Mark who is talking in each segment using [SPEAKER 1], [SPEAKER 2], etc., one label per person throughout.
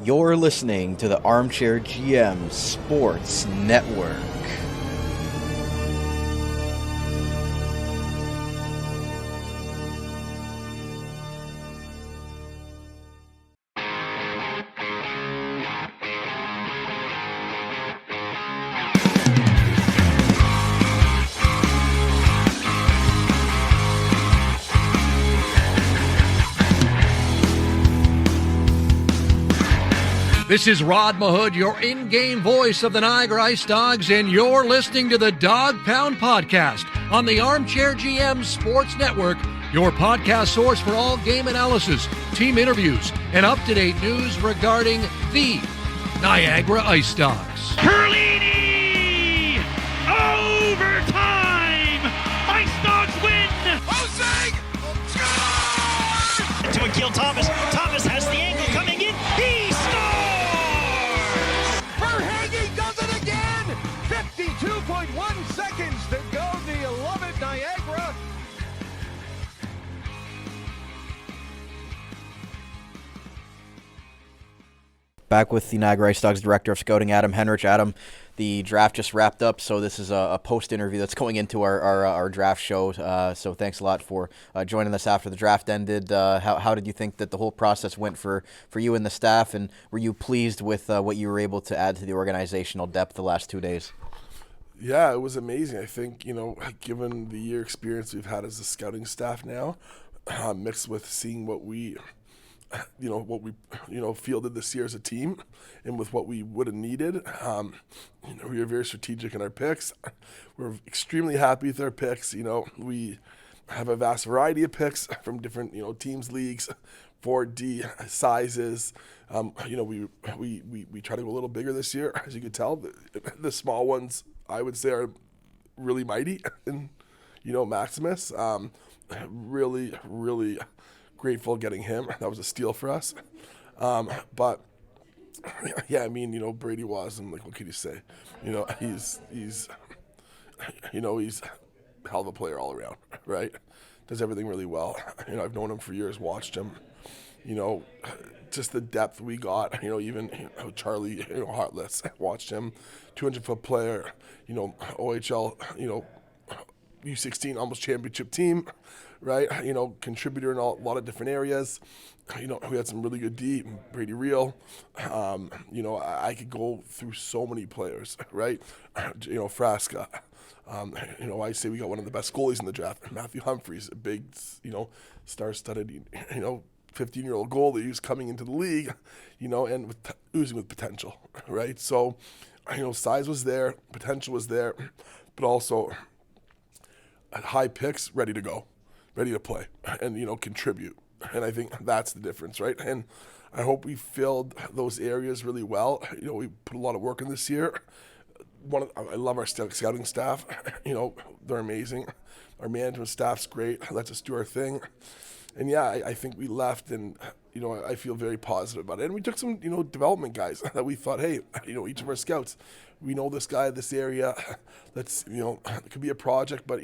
[SPEAKER 1] You're listening to the Armchair GM Sports Network.
[SPEAKER 2] This is Rod Mahood, your in-game voice of the Niagara IceDogs, and you're listening to the Dog Pound Podcast on the Armchair GM Sports Network, your podcast source for all game analysis, team interviews, and up-to-date news regarding the Niagara IceDogs.
[SPEAKER 3] Perlini! Overtime! IceDogs win!
[SPEAKER 4] Hosing! Score!
[SPEAKER 3] To Akil Thomas. Thomas has the angle coming in. He scores!
[SPEAKER 4] Verhaeghe does it again! 52.1 seconds to go. Do you love it, Niagara?
[SPEAKER 1] Back with the Niagara IceDogs Director of Scouting, Adam Henrich. Adam, the draft just wrapped up, so this is a post-interview that's going into our draft show. So thanks a lot for joining us after the draft ended. How did you think that the whole process went for you and the staff, and were you pleased with what you were able to add to the organizational depth the last 2 days?
[SPEAKER 5] Yeah, it was amazing. I think, given the year experience we've had as a scouting staff now, mixed with seeing what we fielded this year as a team and with what we would have needed. We were very strategic in our picks. We're extremely happy with our picks. We have a vast variety of picks from different, teams, leagues, 4D sizes. We try to go a little bigger this year. As you can tell, the small ones, I would say, are really mighty. And, Maximus, really, really grateful getting him. That was a steal for us. But yeah, Braidy Wassilyn, what can you say? He's a hell of a player all around, right? Does everything really well. I've known him for years, watched him. Just the depth we got. Even Charlie, Heartless, watched him. 200-foot player. OHL, U16 almost championship team, right? Contributor in a lot of different areas. We had some really good D, Brady Real. I could go through so many players, right? Frasca. I say we got one of the best goalies in the draft. Matthew Humphries, a big, star-studded, 15-year-old goalie who's coming into the league, and oozing with potential, right? So, size was there, potential was there, but also high picks, ready to go, ready to play, and contribute. And I think that's the difference, right? And I hope we filled those areas really well. We put a lot of work in this year. I love our scouting staff. They're amazing. Our management staff's great. Lets us do our thing. And yeah, I think we left, and I feel very positive about it. And we took some development guys that we thought, hey, each of our scouts, we know this guy, this area. Let's it could be a project, but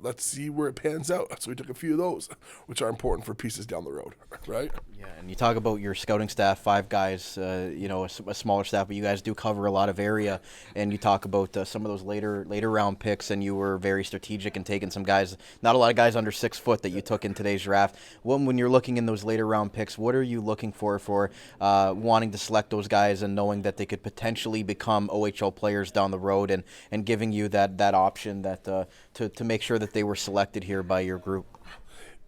[SPEAKER 5] let's see where it pans out. So we took a few of those, which are important for pieces down the road, right?
[SPEAKER 1] Yeah, and you talk about your scouting staff, 5 guys, a smaller staff, but you guys do cover a lot of area. And you talk about some of those later round picks, and you were very strategic in taking some guys, not a lot of guys under 6 foot that you took in today's draft. When you're looking in those later round picks, what are you looking for wanting to select those guys and knowing that they could potentially become OHL players down the road, and giving you that option that to make sure that they were selected here by your group?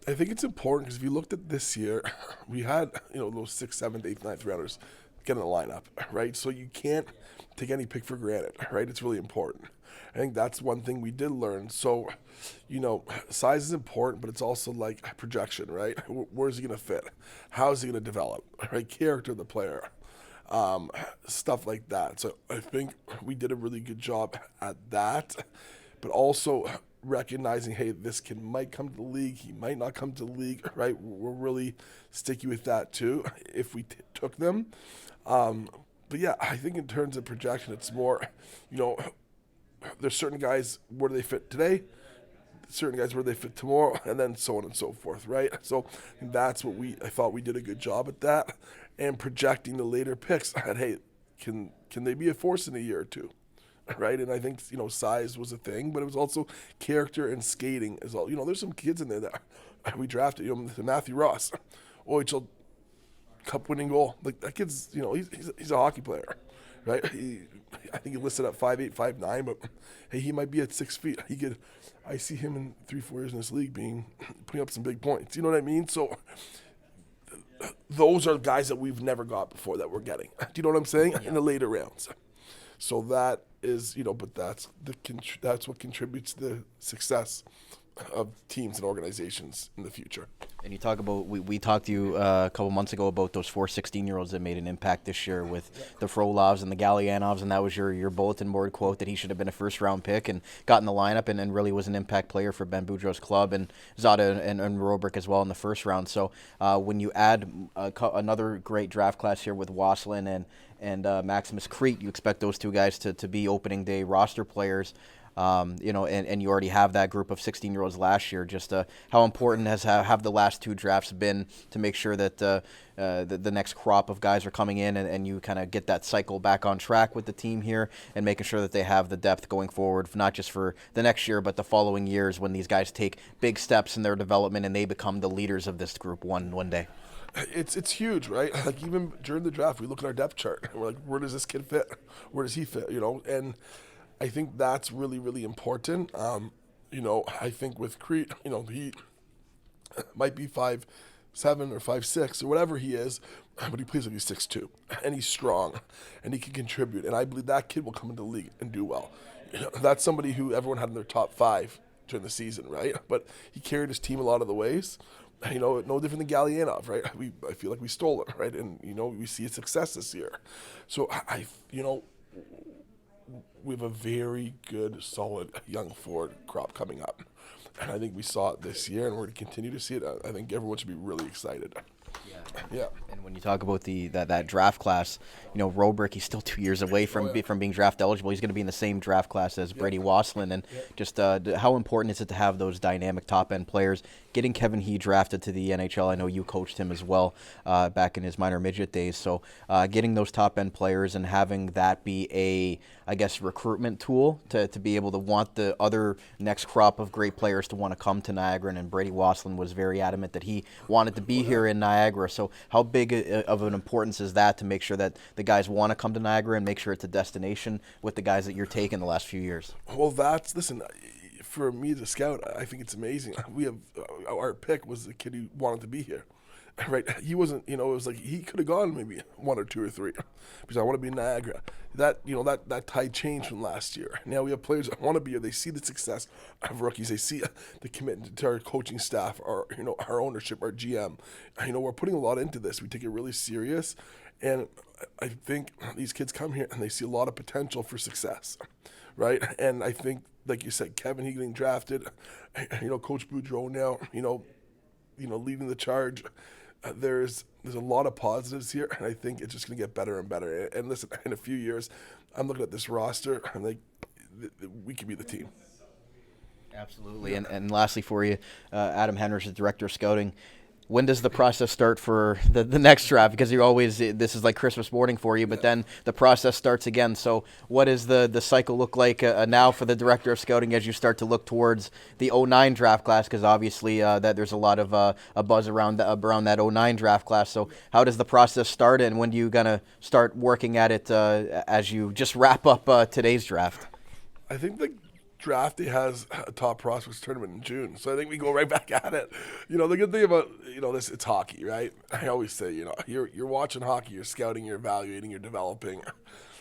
[SPEAKER 5] I think it's important because if you looked at this year, we had those 6th, 7th, 8th, 9th rounders get in the lineup, right? So you can't take any pick for granted, right? It's really important. I think that's one thing we did learn. So, size is important, but it's also like projection, right? Where's he going to fit? How is he going to develop, right? Character of the player, stuff like that. So I think we did a really good job at that, but also recognizing, hey, this kid might come to the league, he might not come to the league, right? We're really sticky with that too if we took them. But yeah, I think in terms of projection, it's more, there's certain guys, where do they fit today? certain guys where they fit tomorrow, and then so on and so forth, right? So that's what I thought we did a good job at that, and projecting the later picks. And hey, can they be a force in a year or two, right? And I think size was a thing, but it was also character and skating as well. There's some kids in there that we drafted. Matthew Ross, OHL Cup winning goal. Like that kid's he's a hockey player, right? I think he listed at 5'8", 5'9", but hey, he might be at 6 feet. I see him in 3-4 years in this league putting up some big points. You know what I mean? So those are guys that we've never got before that we're getting. Do you know what I'm saying? Yeah. In the later rounds. So that is, but that's what contributes to the success of teams and organizations in the future.
[SPEAKER 1] And you talk about, we talked to you a couple months ago about those 4 16-year-olds that made an impact this year with the Frolovs and the Gallianovs, and that was your bulletin board quote that he should have been a first-round pick and got in the lineup and really was an impact player for Ben Boudreau's club, and Zada and Robrick as well in the first round. So when you add another great draft class here with Wassilyn and Maximus Crete, you expect those two guys to be opening day roster players. And you already have that group of 16-year-olds last year. Just how important have the last two drafts been to make sure that the next crop of guys are coming in and you kind of get that cycle back on track with the team here and making sure that they have the depth going forward, not just for the next year, but the following years when these guys take big steps in their development and they become the leaders of this group one day.
[SPEAKER 5] It's huge, right? Like even during the draft, we look at our depth chart and we're like, where does this kid fit? Where does he fit? And I think that's really, really important. I think with Crete, he might be 5'7" or 5'6" or whatever he is, but he plays like he's 6'2", and he's strong, and he can contribute. And I believe that kid will come into the league and do well. That's somebody who everyone had in their top 5 during the season, right? But he carried his team a lot of the ways. No different than Gallianov, right? I feel like we stole it, right? And we see a success this year. So we have a very good, solid young forward crop coming up. And I think we saw it this year, and we're going to continue to see it. I think everyone should be really excited. Yeah.
[SPEAKER 1] And when you talk about that draft class, Robrick, he's still 2 years away from being draft eligible. He's going to be in the same draft class as Braidy Wassilyn. And just how important is it to have those dynamic top-end players? Getting Kevin He drafted to the NHL, I know you coached him as well back in his minor midget days. So getting those top-end players and having that be a, recruitment tool to be able to want the other next crop of great players to want to come to Niagara. And Braidy Wassilyn was very adamant that he wanted to be here in Niagara. So how big of an importance is that to make sure that the guys want to come to Niagara and make sure it's a destination with the guys that you're taking the last few years?
[SPEAKER 5] Well, for me as a scout, I think it's amazing. We have our pick was the kid who wanted to be here, right? He wasn't, it was like he could have gone maybe 1 or 2 or 3 because I want to be in Niagara. That tide changed from last year. Now we have players that want to be here. They see the success of rookies. They see the commitment to our coaching staff, our ownership, our GM. We're putting a lot into this. We take it really serious, and I think these kids come here and they see a lot of potential for success, right? And I think, like you said, Kevin, he getting drafted, Coach Boudreau now, leading the charge. There's a lot of positives here, and I think it's just going to get better and better. And listen, in a few years, I'm looking at this roster, and like, we could be the team.
[SPEAKER 1] Absolutely. And lastly for you, Adam Henrich, the Director of Scouting, when does the process start for the next draft? Because this is like Christmas morning for you, but then the process starts again. So what does the cycle look like now for the Director of Scouting as you start to look towards the 09 draft class? Because obviously that there's a lot of a buzz around that 09 draft class. So how does the process start, and when do you gonna start working at it as you just wrap up today's draft?
[SPEAKER 5] I think the draft day has a top prospects tournament in June, so I think we go right back at it. The good thing about this, it's hockey, right? I always say, you're watching hockey, you're scouting, you're evaluating, you're developing.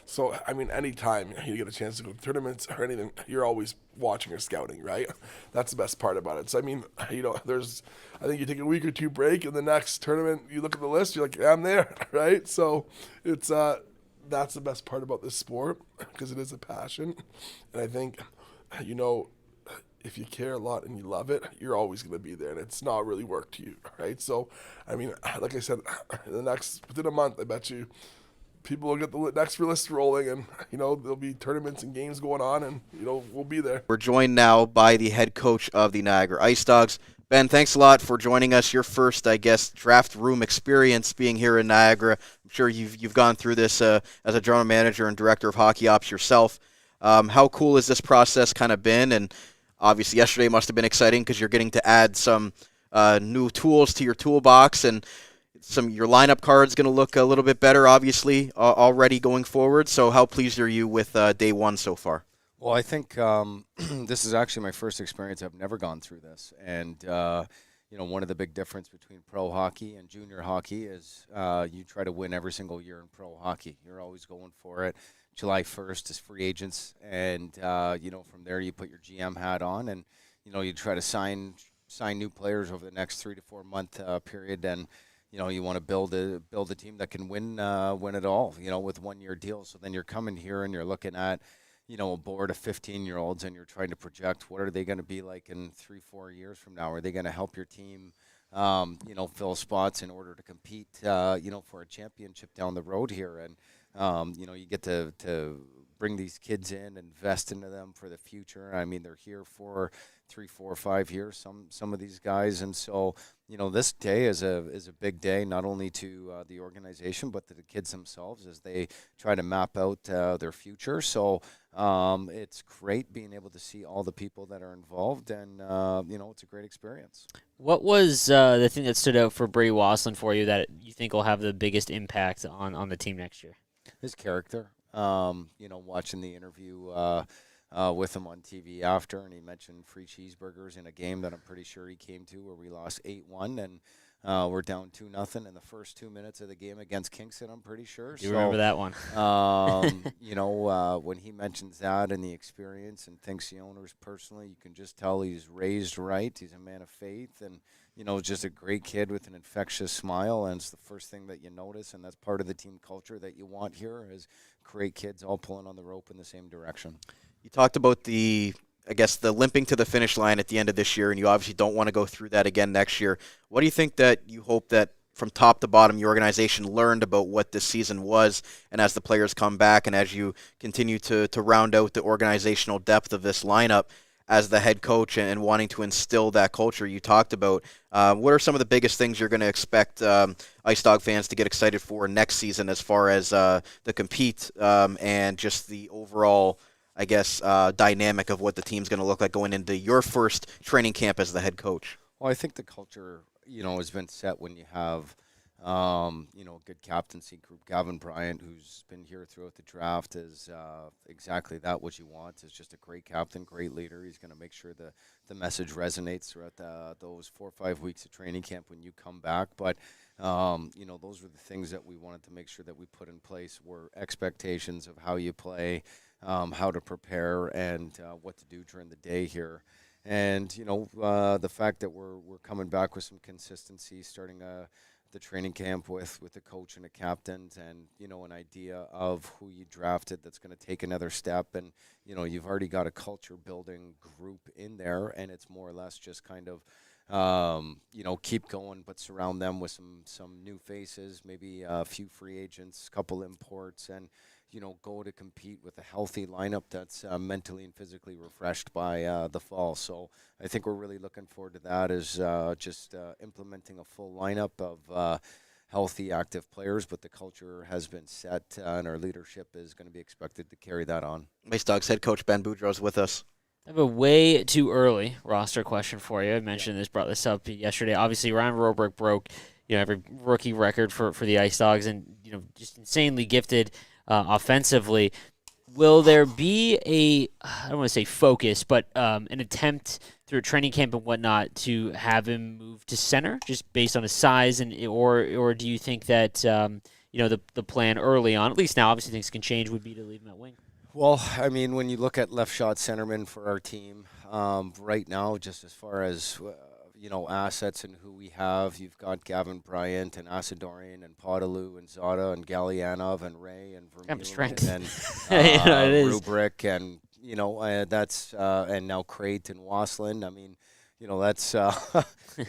[SPEAKER 5] So anytime you get a chance to go to tournaments or anything, you're always watching or scouting, right? That's the best part about it. So I think you take a week or 2 break, and the next tournament you look at the list, you're like, yeah, I'm there, right? So it's that's the best part about this sport, because it is a passion, and I think. If you care a lot and you love it, you're always going to be there, and it's not really work to you, right? So, like I said, within a month, I bet you people will get the next list rolling, and there'll be tournaments and games going on, and we'll be there.
[SPEAKER 1] We're joined now by the head coach of the Niagara IceDogs. Ben, thanks a lot for joining us. Your first, I guess, draft room experience being here in Niagara. I'm sure you've gone through this as a general manager and director of hockey ops yourself. How cool has this process kind of been? And obviously yesterday must have been exciting because you're getting to add some new tools to your toolbox, and your lineup card's going to look a little bit better, obviously, already going forward. So how pleased are you with day one so far?
[SPEAKER 6] Well, I think this is actually my first experience. I've never gone through this. And, one of the big difference between pro hockey and junior hockey is you try to win every single year in pro hockey. You're always going for it. July 1st is free agents. And, from there you put your GM hat on and, you try to sign new players over the next 3 to 4 month period. And, you want to build a team that can win it all, with 1 year deals. So then you're coming here and you're looking at, a board of 15-year-olds, and you're trying to project what are they going to be like in 3-4 years from now? Are they going to help your team, fill spots in order to compete, for a championship down the road here? And, you get to bring these kids in, invest into them for the future. I mean, they're here for 3, 4, 5 years, some of these guys. And so, this day is a big day, not only to the organization, but to the kids themselves as they try to map out their future. So it's great being able to see all the people that are involved, and, it's a great experience.
[SPEAKER 7] What was the thing that stood out for Braidy Wassilyn for you that you think will have the biggest impact on the team next year?
[SPEAKER 6] His character. Watching the interview with him on TV after, and he mentioned free cheeseburgers in a game that I'm pretty sure he came to where we lost 8-1, and we're down 2-0 in the first 2 minutes of the game against Kingston, I'm pretty sure.
[SPEAKER 7] You remember that one.
[SPEAKER 6] When he mentions that and the experience and thinks the owners personally, you can just tell he's raised right. He's a man of faith, and just a great kid with an infectious smile, and it's the first thing that you notice, and that's part of the team culture that you want here is great kids all pulling on the rope in the same direction.
[SPEAKER 1] You talked about the limping to the finish line at the end of this year, and you obviously don't want to go through that again next year. What do you think that you hope that from top to bottom your organization learned about what this season was, and as the players come back and as you continue to round out the organizational depth of this lineup, as the head coach and wanting to instill that culture you talked about, what are some of the biggest things you're going to expect IceDog fans to get excited for next season as far as the compete and just the overall, I guess, dynamic of what the team's going to look like going into your first training camp as the head coach?
[SPEAKER 6] Well, I think the culture, has been set when you have, good captaincy group. Gavin, Bryant, who's been here throughout the draft, is exactly that what you want. Is just a great captain, great leader. He's going to make sure the message resonates throughout those 4 or 5 weeks of training camp when you come back. But, those were the things that we wanted to make sure that we put in place were expectations of how you play, how to prepare, and what to do during the day here. And, the fact that we're coming back with some consistency, starting the training camp with a coach and a captain, and, an idea of who you drafted that's going to take another step. And, you've already got a culture building group in there, and it's more or less just kind of, keep going, but surround them with some new faces, maybe a few free agents, a couple imports, and, go to compete with a healthy lineup that's mentally and physically refreshed by the fall. So I think we're really looking forward to that, is just implementing a full lineup of healthy, active players, but the culture has been set, and our leadership is going to be expected to carry that on.
[SPEAKER 1] IceDogs head coach Ben Boudreau is with us.
[SPEAKER 7] I have a way too early roster question for you. I mentioned this, brought this up yesterday. Obviously, Ryan Robrick broke every rookie record for the IceDogs, and just insanely gifted offensively. Will there be I don't want to say focus, but an attempt through training camp and whatnot to have him move to center, just based on his size, or do you think that the plan early on, at least now, obviously things can change, would be to leave him at wing?
[SPEAKER 6] Well, I mean, when you look at left shot centerman for our team right now, just as far as assets and who we have, you've got Gavin, Bryant, and Asadorian, and Podolou, and Zada, and Galyanov, and Ray, and Vermeulen, and Rubrick, and that's and now Crete and Wassilyn. I mean, that's you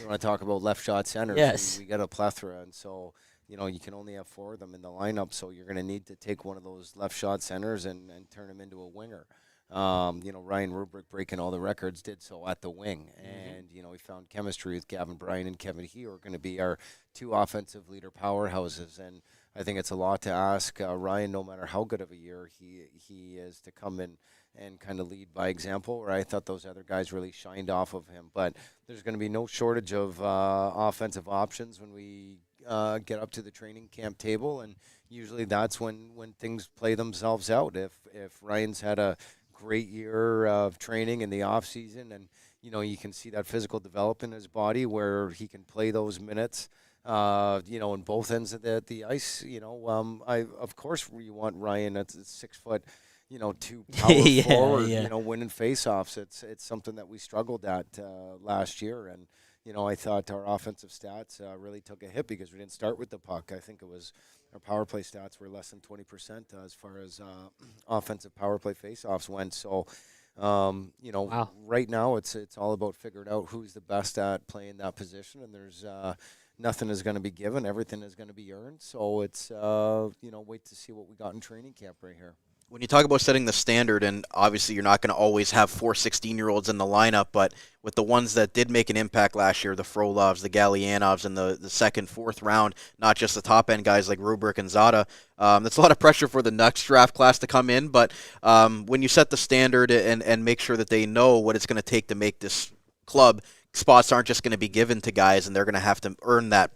[SPEAKER 6] want to talk about left shot centers.
[SPEAKER 7] Yes,
[SPEAKER 6] we got a plethora, and so you can only have 4 of them in the lineup, so you're going to need to take one of those left shot centers and turn him into a winger. Ryan Rubrick, breaking all the records, did so at the wing. And, we found chemistry with Gavin, Bryant, and Kevin He are going to be our 2 offensive leader powerhouses. And I think it's a lot to ask Ryan, no matter how good of a year he is, to come in and kind of lead by example, where I thought those other guys really shined off of him. But there's going to be no shortage of offensive options when we get up to the training camp table, and usually that's when things play themselves out. If Ryan's had a great year of training in the off season, and you can see that physical development in his body where he can play those minutes, in both ends of the ice. Of course you want Ryan that's 6 foot, 2 power forward, winning faceoffs. It's something that we struggled at last year, and I thought our offensive stats really took a hit because we didn't start with the puck. I think it was our power play stats were less than 20% as far as offensive power play faceoffs went. So,
[SPEAKER 7] Wow.
[SPEAKER 6] Right now it's all about figuring out who's the best at playing that position, and there's nothing is going to be given, everything is going to be earned. So it's wait to see what we got in training camp right here.
[SPEAKER 1] When you talk about setting the standard, and obviously you're not going to always have 4 16-year-olds in the lineup, but with the ones that did make an impact last year, the Frolovs, the Gallianovs, and the second, 4th round, not just the top-end guys like Rubrick and Zada, that's a lot of pressure for the next draft class to come in. But when you set the standard and make sure that they know what it's going to take to make this club, spots aren't just going to be given to guys, and they're going to have to earn that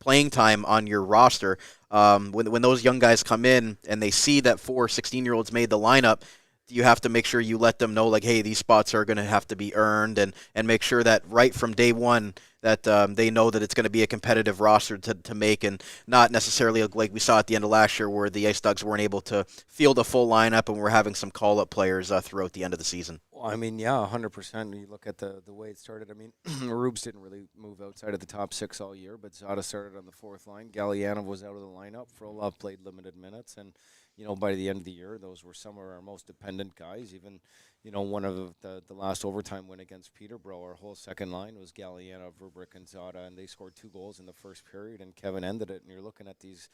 [SPEAKER 1] playing time on your roster. When those young guys come in and they see that 4 16-year-olds made the lineup, you have to make sure you let them know, like, hey, these spots are going to have to be earned, and make sure that right from day one that they know that it's going to be a competitive roster to make, and not necessarily like we saw at the end of last year where the IceDogs weren't able to field a full lineup and we're having some call-up players throughout the end of the season.
[SPEAKER 6] Well, I mean, yeah, 100%. You look at the way it started. I mean, Rubes didn't really move outside of the top 6 all year, but Zada started on the 4th line. Gallianov was out of the lineup. Frolov played limited minutes, and by the end of the year, those were some of our most dependent guys. Even, one of the last overtime win against Peterborough, our whole second line was Gallianov, Rubrick, and Zada, and they scored 2 goals in the first period, and Kevin ended it. And you're looking at these,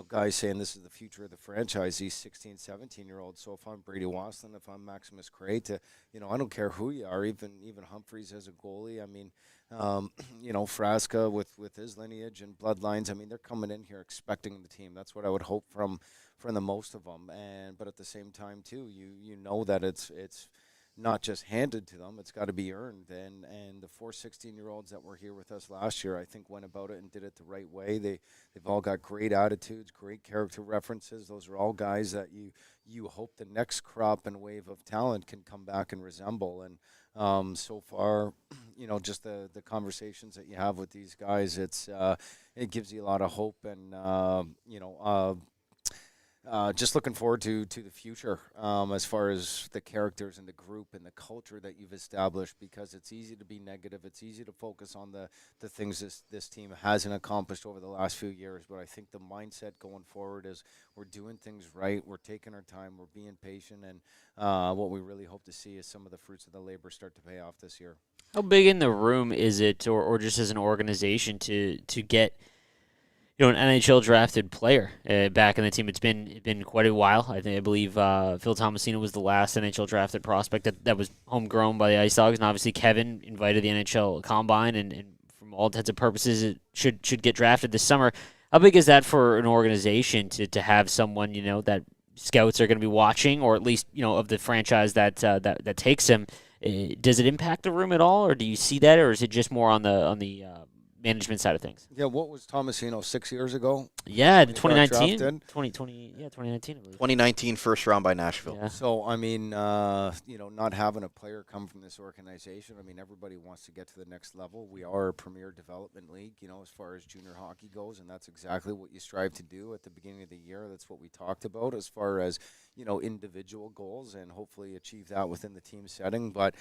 [SPEAKER 6] guys saying this is the future of the franchise, these 16, 17-year-olds. So if I'm Braidy Wassilyn, if I'm Maximus Crete, I don't care who you are, even Humphries as a goalie. I mean, Frasca with his lineage and bloodlines, I mean, they're coming in here expecting the team. That's what I would hope from the most of them. But at the same time, too, you know that it's not just handed to them, it's got to be earned. And the 4 16-year-olds that were here with us last year, I think, went about it and did it the right way. They've all got great attitudes, great character references. Those are all guys that you hope the next crop and wave of talent can come back and resemble. And so far, just the conversations that you have with these guys, it gives you a lot of hope, and just looking forward to the future as far as the characters and the group and the culture that you've established, because it's easy to be negative. It's easy to focus on the things this team hasn't accomplished over the last few years. But I think the mindset going forward is we're doing things right. We're taking our time. We're being patient. And what we really hope to see is some of the fruits of the labor start to pay off this year.
[SPEAKER 7] How big in the room is it, or just as an organization, to get an NHL drafted player back in the team? It's been quite a while. I believe Phil Tomasino was the last NHL drafted prospect that was homegrown by the IceDogs, and obviously Kevin invited the NHL Combine, and from all intents and purposes, it should get drafted this summer. How big is that for an organization to have someone that scouts are going to be watching, or at least of the franchise that takes him? Does it impact the room at all, or do you see that, or is it just more on the management side of things?
[SPEAKER 6] Yeah, what was Tomasino, 6 years ago?
[SPEAKER 7] Yeah, 2019. 2020, yeah, 2019, I believe.
[SPEAKER 1] 2019 first round by Nashville.
[SPEAKER 7] Yeah.
[SPEAKER 6] So, I mean, not having a player come from this organization, I mean, everybody wants to get to the next level. We are a premier development league, as far as junior hockey goes, and that's exactly what you strive to do at the beginning of the year. That's what we talked about as far as, individual goals, and hopefully achieve that within the team setting. But,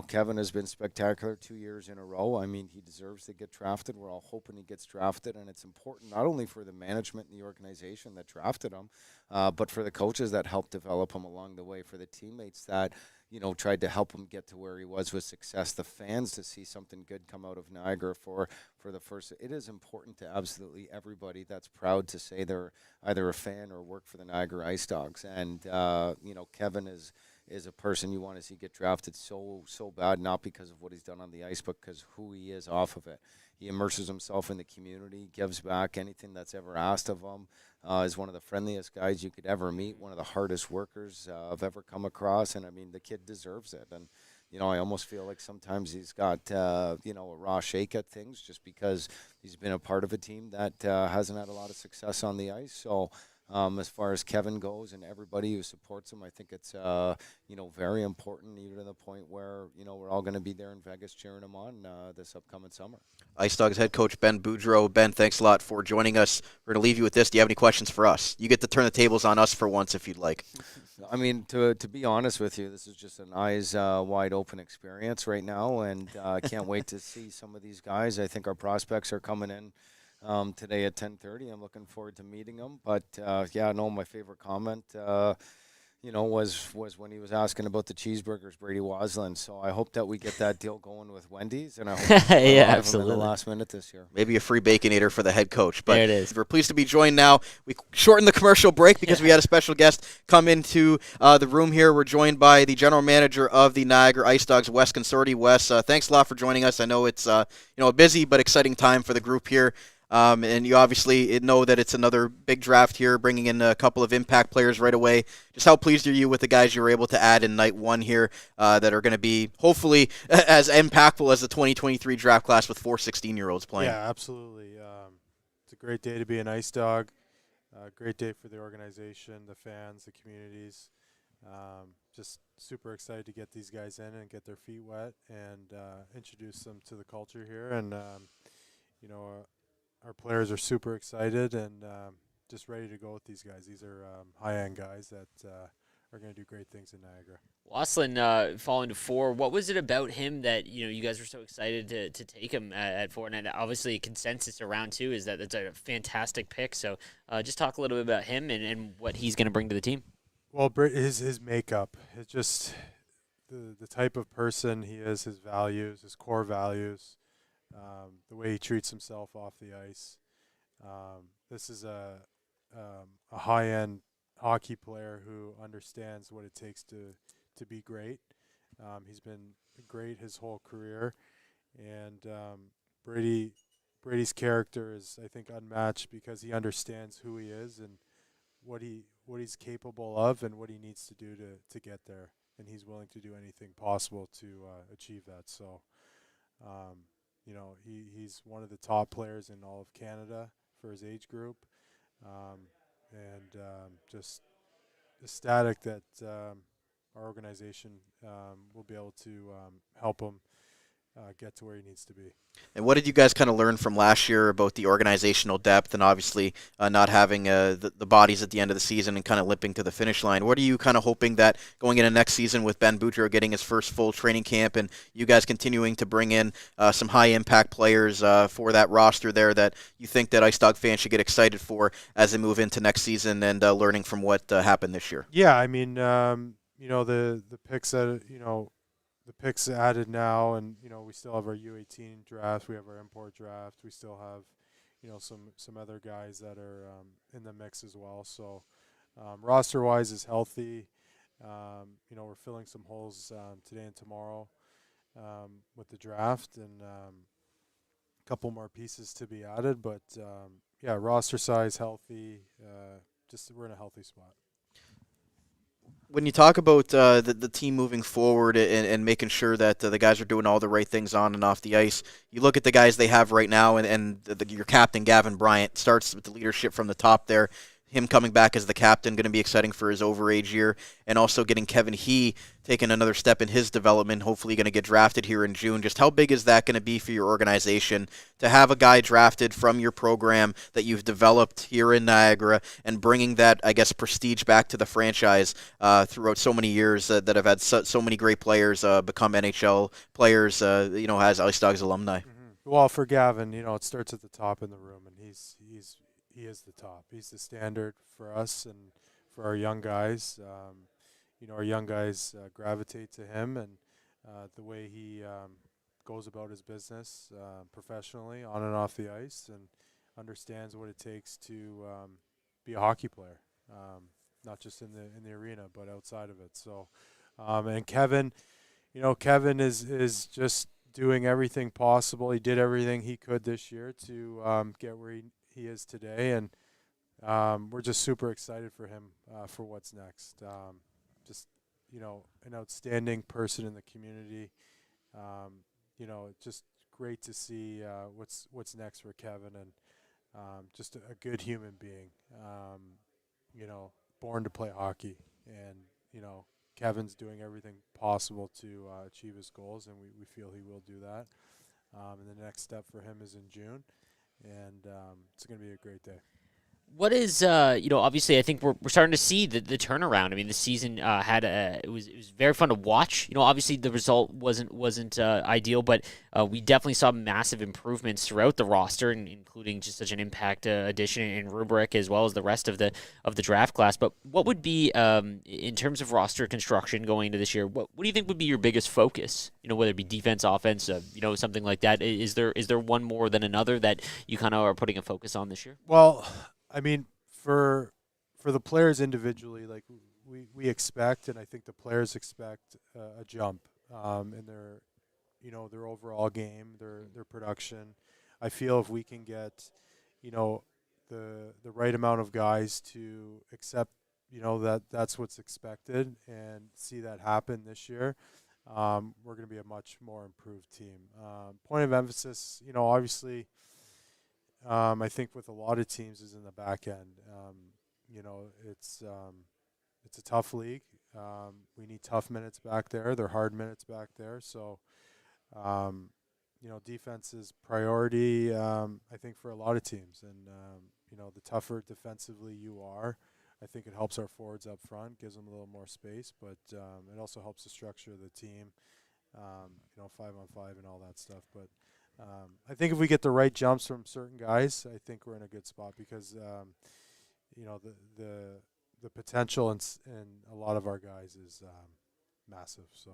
[SPEAKER 6] Kevin has been spectacular 2 years in a row. I mean, he deserves to get drafted. We're all hoping he gets drafted, and it's important not only for the management and the organization that drafted him, but for the coaches that helped develop him along the way, for the teammates that, tried to help him get to where he was with success, the fans to see something good come out of Niagara for the first. It is important to absolutely everybody that's proud to say they're either a fan or work for the Niagara IceDogs. And, Kevin is a person you want to see get drafted so bad, not because of what he's done on the ice, but because who he is off of it. He immerses himself in the community, gives back anything that's ever asked of him, is one of the friendliest guys you could ever meet, one of the hardest workers I've ever come across, and I mean, the kid deserves it. And, I almost feel like sometimes he's got, a raw shake at things just because he's been a part of a team that hasn't had a lot of success on the ice. So, as far as Kevin goes and everybody who supports him, I think it's, very important, even to the point where, we're all going to be there in Vegas cheering him on this upcoming summer.
[SPEAKER 1] IceDogs head coach Ben Boudreau. Ben, thanks a lot for joining us. We're going to leave you with this. Do you have any questions for us? You get to turn the tables on us for once if you'd like.
[SPEAKER 6] I mean, to be honest with you, this is just an eyes wide open experience right now, and I can't wait to see some of these guys. I think our prospects are coming in today at 10:30. I'm looking forward to meeting them. But my favorite comment, was when he was asking about the cheeseburgers, Braidy Wassilyn. So I hope that we get that deal going with Wendy's, and I hope
[SPEAKER 7] absolutely
[SPEAKER 6] in the last minute this year.
[SPEAKER 1] Maybe a free Baconator for the head coach. But
[SPEAKER 7] there it is.
[SPEAKER 1] We're pleased to be joined now. We shortened the commercial break because we had a special guest come into the room here. We're joined by the general manager of the Niagara IceDogs, Wes Consorti. Wes, thanks a lot for joining us. I know it's a busy but exciting time for the group here. And you obviously know that it's another big draft here, bringing in a couple of impact players right away. Just how pleased are you with the guys you were able to add in night one here that are going to be hopefully as impactful as the 2023 draft class with 4 16-year-olds playing?
[SPEAKER 8] Yeah, absolutely. It's a great day to be an Ice Dog. Great day for the organization, the fans, the communities. Just super excited to get these guys in and get their feet wet and introduce them to the culture here. And, our players are super excited and just ready to go with these guys. These are high-end guys that are going to do great things in Niagara.
[SPEAKER 7] Wassilyn falling to 4. What was it about him that you guys were so excited to take him at 4? And obviously, consensus around too is that it's a fantastic pick. So just talk a little bit about him and what he's going to bring to the team.
[SPEAKER 8] Well, his makeup, it's just the type of person he is, his values, his core values. The way he treats himself off the ice. This is a high-end hockey player who understands what it takes to be great. He's been great his whole career, and Brady's character is, I think, unmatched because he understands who he is and what he's capable of and what he needs to do to get there, and he's willing to do anything possible to achieve that. So. He's one of the top players in all of Canada for his age group, and just ecstatic that our organization will be able to help him get to where he needs to be.
[SPEAKER 1] And what did you guys kind of learn from last year about the organizational depth and obviously not having the bodies at the end of the season and kind of limping to the finish line? What are you kind of hoping that going into next season with Ben Boudreau getting his first full training camp and you guys continuing to bring in some high-impact players for that roster there that you think that IceDog fans should get excited for as they move into next season and learning from what happened this year?
[SPEAKER 8] Yeah, I mean, the picks that, the picks added now, and we still have our U18 draft, we have our import draft, we still have some other guys that are in the mix as well. So roster wise is healthy. We're filling some holes today and tomorrow with the draft, and a couple more pieces to be added, but roster size healthy. Just we're in a healthy spot.
[SPEAKER 1] When you talk about the team moving forward and making sure that the guys are doing all the right things on and off the ice, you look at the guys they have right now, and your captain, Gavin Bryant, starts with the leadership from the top there. him coming back as the captain going to be exciting for his overage year, and also getting Kevin He taking another step in his development, hopefully going to get drafted here in June. Just how big is that going to be for your organization to have a guy drafted from your program that you've developed here in Niagara and bringing that, I guess, prestige back to the franchise throughout so many years that have had so many great players become NHL players, as IceDogs alumni?
[SPEAKER 8] Well, for Gavin, it starts at the top in the room, and he is the top. He's the standard for us and for our young guys. Our young guys gravitate to him, and the way he goes about his business professionally on and off the ice, and understands what it takes to be a hockey player, not just in the arena but outside of it. So, and Kevin, Kevin is just doing everything possible. He did everything he could this year to get where he is today, and we're just super excited for him for what's next. Just an outstanding person in the community. Just great to see what's next for Kevin, and just a good human being. Born to play hockey, and Kevin's doing everything possible to achieve his goals, and we feel he will do that. And the next step for him is in June, and it's going to be a great day.
[SPEAKER 7] What is, obviously I think we're starting to see the turnaround. I mean, the season it was very fun to watch. Obviously the result wasn't ideal, but we definitely saw massive improvements throughout the roster, including just such an impact addition in Rubric as well as the rest of the draft class. But what would be, in terms of roster construction going into this year, what do you think would be your biggest focus? Whether it be defense, offense, something like that. Is there one more than another that you kind of are putting a focus on this year?
[SPEAKER 8] Well, I mean, for the players individually, like we expect, and I think the players expect a jump in their overall game, their production. I feel if we can get, the right amount of guys to accept, that's what's expected, and see that happen this year, we're going to be a much more improved team. Point of emphasis, obviously. I think with a lot of teams is in the back end. It's a tough league. We need tough minutes back there. They're hard minutes back there. So, defense is priority, I think, for a lot of teams. And, the tougher defensively you are, I think it helps our forwards up front, gives them a little more space, but it also helps the structure of the team, 5-on-5 and all that stuff. But I think if we get the right jumps from certain guys, I think we're in a good spot because, the potential in a lot of our guys is massive. So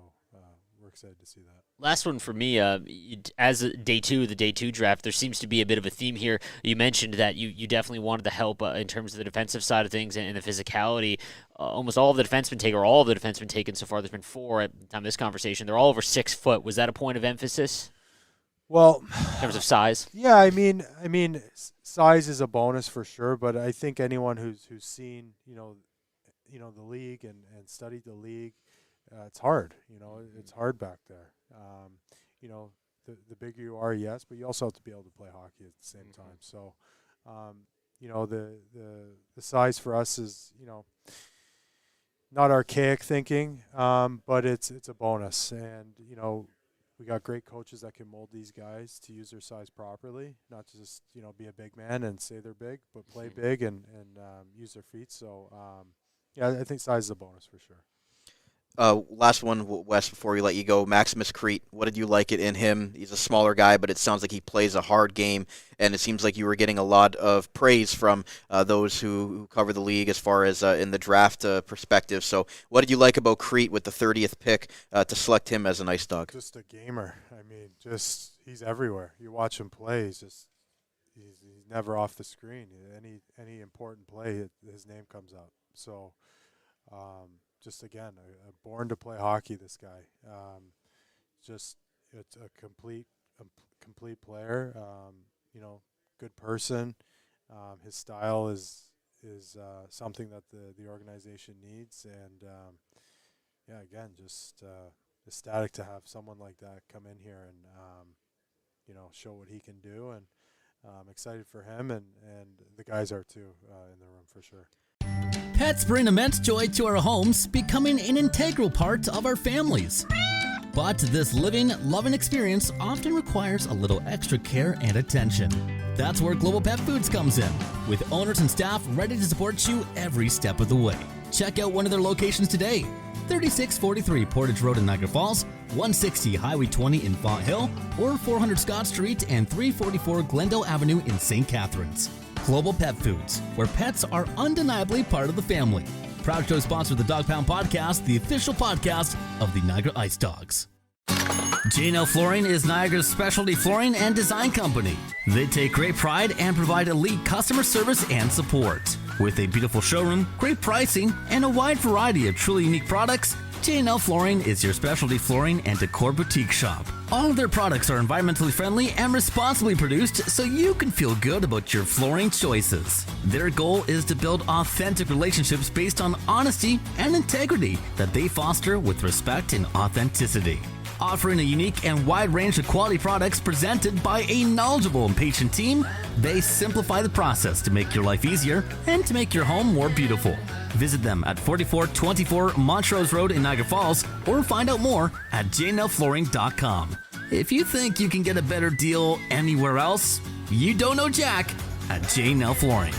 [SPEAKER 8] we're excited to see that.
[SPEAKER 7] Last one for me, as the day two draft, there seems to be a bit of a theme here. You mentioned that you definitely wanted the help in terms of the defensive side of things and the physicality. Almost all of the defensemen taken, or all of the defensemen taken so far, there's been 4 at the time of this conversation. They're all over 6 foot. Was that a point of emphasis?
[SPEAKER 8] Well,
[SPEAKER 7] in terms of size?
[SPEAKER 8] Yeah, I mean, size is a bonus for sure, but I think anyone who's seen, the league and studied the league, it's hard. It's hard back there. The bigger you are, yes, but you also have to be able to play hockey at the same time. So, the size for us is, not archaic thinking, but it's a bonus. And, we got great coaches that can mold these guys to use their size properly, not just, be a big man and say they're big, but play big and use their feet. So, I think size is a bonus for sure.
[SPEAKER 1] Last one, Wes, before we let you go. Maximus Crete, what did you like it in him? He's a smaller guy, but it sounds like he plays a hard game, and it seems like you were getting a lot of praise from those who cover the league as far as in the draft perspective. So what did you like about Crete with the 30th pick to select him as an IceDog?
[SPEAKER 8] Just a gamer. I mean, he's everywhere. You watch him play, he's never off the screen. Any important play, his name comes up. So, just again, born to play hockey. This guy, it's a complete player. Good person. His style is something that the organization needs, and again, just ecstatic to have someone like that come in here and show what he can do, and I'm excited for him, and the guys are too in the room for sure.
[SPEAKER 9] Pets bring immense joy to our homes, becoming an integral part of our families. But this living, loving experience often requires a little extra care and attention. That's where Global Pet Foods comes in, with owners and staff ready to support you every step of the way. Check out one of their locations today. 3643 Portage Road in Niagara Falls, 160 Highway 20 in Font Hill, or 400 Scott Street and 344 Glendale Avenue in St. Catharines. Global Pet Foods, where pets are undeniably part of the family. Proud to sponsor the Dog Pound Podcast, the official podcast of the Niagara IceDogs. J&L Flooring is Niagara's specialty flooring and design company. They take great pride and provide elite customer service and support. With a beautiful showroom, great pricing, and a wide variety of truly unique products, J&L Flooring is your specialty flooring and decor boutique shop. All of their products are environmentally friendly and responsibly produced so you can feel good about your flooring choices. Their goal is to build authentic relationships based on honesty and integrity that they foster with respect and authenticity. Offering a unique and wide range of quality products presented by a knowledgeable and patient team, they simplify the process to make your life easier and to make your home more beautiful. Visit them at 4424 Montrose Road in Niagara Falls or find out more at jnlflooring.com. If you think you can get a better deal anywhere else, you don't know Jack at J&L Flooring.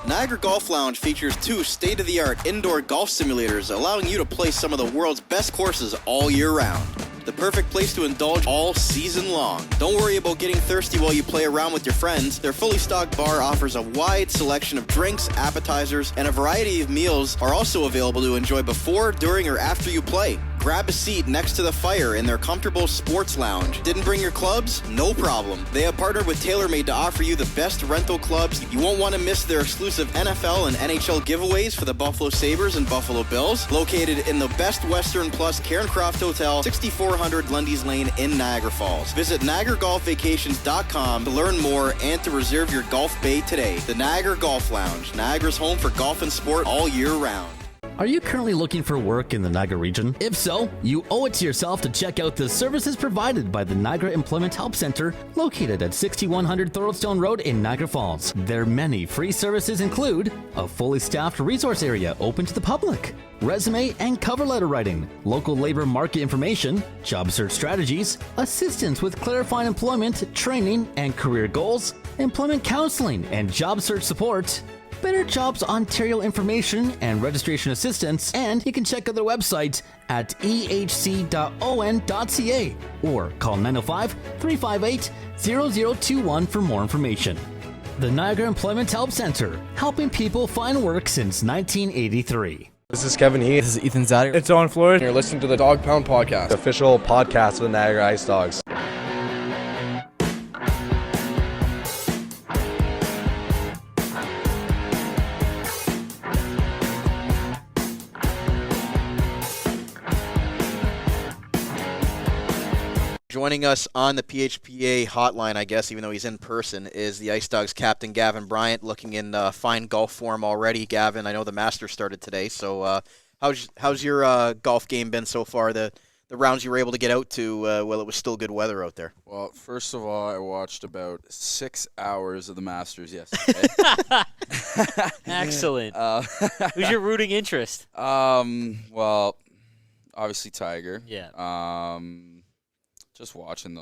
[SPEAKER 1] Niagara Golf Lounge features 2 state-of-the-art indoor golf simulators, allowing you to play some of the world's best courses all year round. The perfect place to indulge all season long. Don't worry about getting thirsty while you play around with your friends. Their fully stocked bar offers a wide selection of drinks, appetizers, and a variety of meals are also available to enjoy before, during, or after you play. Grab a seat next to the fire in their comfortable sports lounge. Didn't bring your clubs? No problem. They have partnered with TaylorMade to offer you the best rental clubs. You won't want to miss their exclusive NFL and NHL giveaways for the Buffalo Sabres and Buffalo Bills. Located in the Best Western Plus Cairncroft Hotel, 6400 Lundy's Lane in Niagara Falls. Visit NiagaraGolfVacations.com to learn more and to reserve your golf bay today. The Niagara Golf Lounge, Niagara's home for golf and sport all year round.
[SPEAKER 9] Are you currently looking for work in the Niagara region? If so, you owe it to yourself to check out the services provided by the Niagara Employment Help Center, located at 6100 Thoroldstone Road in Niagara Falls. Their many free services include a fully staffed resource area open to the public, resume and cover letter writing, local labor market information, job search strategies, assistance with clarifying employment, training and career goals, employment counseling and job search support, Better Jobs Ontario information and registration assistance, and you can check out their website at ehc.on.ca or call 905-358-0021 for more information. The Niagara Employment Help Center, helping people find work since 1983.
[SPEAKER 10] This is Kevin Heath.
[SPEAKER 11] This is Ethan Zader.
[SPEAKER 10] It's Owen Flores.
[SPEAKER 11] You're listening to the Dog Pound Podcast,
[SPEAKER 10] the official podcast of the Niagara IceDogs.
[SPEAKER 1] Joining us on the PHPA hotline, I guess, even though he's in person, is the IceDogs captain, Gavin Bryant, looking in fine golf form already. Gavin, I know the Masters started today, so how's your golf game been so far, the rounds you were able to get out to while it was still good weather out there?
[SPEAKER 12] Well, first of all, I watched about 6 hours of the Masters yesterday.
[SPEAKER 7] Excellent. Who's your rooting interest?
[SPEAKER 12] Well, obviously Tiger.
[SPEAKER 7] Yeah.
[SPEAKER 12] Just watching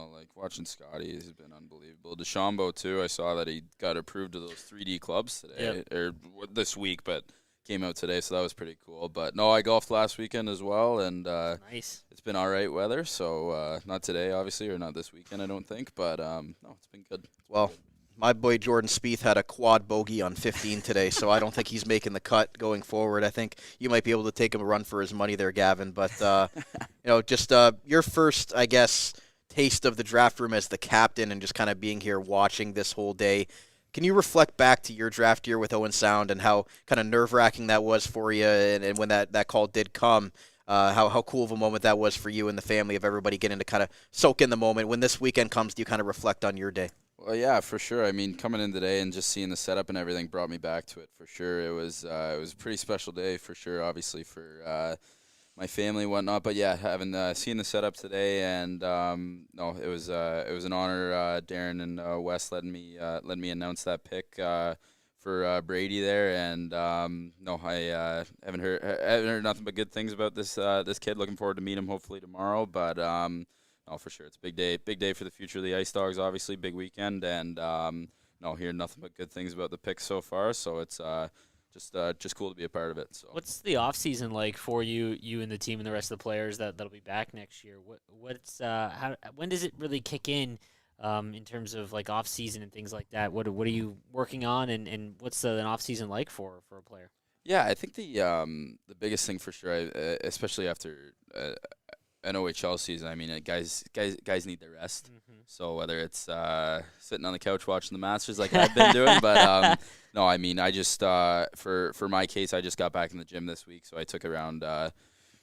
[SPEAKER 12] Scotty has been unbelievable. DeChambeau too. I saw that he got approved of those 3D clubs today or this week, but came out today, so that was pretty cool. But no, I golfed last weekend as well, and
[SPEAKER 7] nice.
[SPEAKER 12] It's been all right weather. So not today, obviously, or not this weekend, I don't think. But no, it's been good.
[SPEAKER 1] Well, my boy Jordan Spieth had a quad bogey on 15 today, so I don't think he's making the cut going forward. I think you might be able to take him a run for his money there, Gavin. But just your first, I guess, taste of the draft room as the captain and just kind of being here watching this whole day. Can you reflect back to your draft year with Owen Sound and how kind of nerve-wracking that was for you, and when that call did come, how cool of a moment that was for you and the family of everybody getting to kind of soak in the moment? When this weekend comes, do you kind of reflect on your day?
[SPEAKER 12] Well, yeah, for sure. I mean, coming in today and just seeing the setup and everything brought me back to it for sure. It was a pretty special day for sure, obviously, for my family and whatnot. But yeah, having seen the setup today, and no, it was an honor. Darren and Wes letting me announce that pick for Brady there, and no, I haven't heard nothing but good things about this kid. Looking forward to meet him hopefully tomorrow. But no, for sure, it's a big day for the future of the IceDogs. Obviously, big weekend, and no, hearing nothing but good things about the pick so far. So it's just cool to be a part of it. So
[SPEAKER 7] what's the off season like for you and the team and the rest of the players that'll be back next year? When does it really kick in terms of like off season and things like that? What are you working on, and what's an off season like for a player?
[SPEAKER 12] Yeah, I think the biggest thing for sure, especially after an OHL season, I mean, guys need their rest. Mm-hmm. So whether it's sitting on the couch watching the Masters like I've been doing, but no, I mean, I just for my case, I just got back in the gym this week, so I took around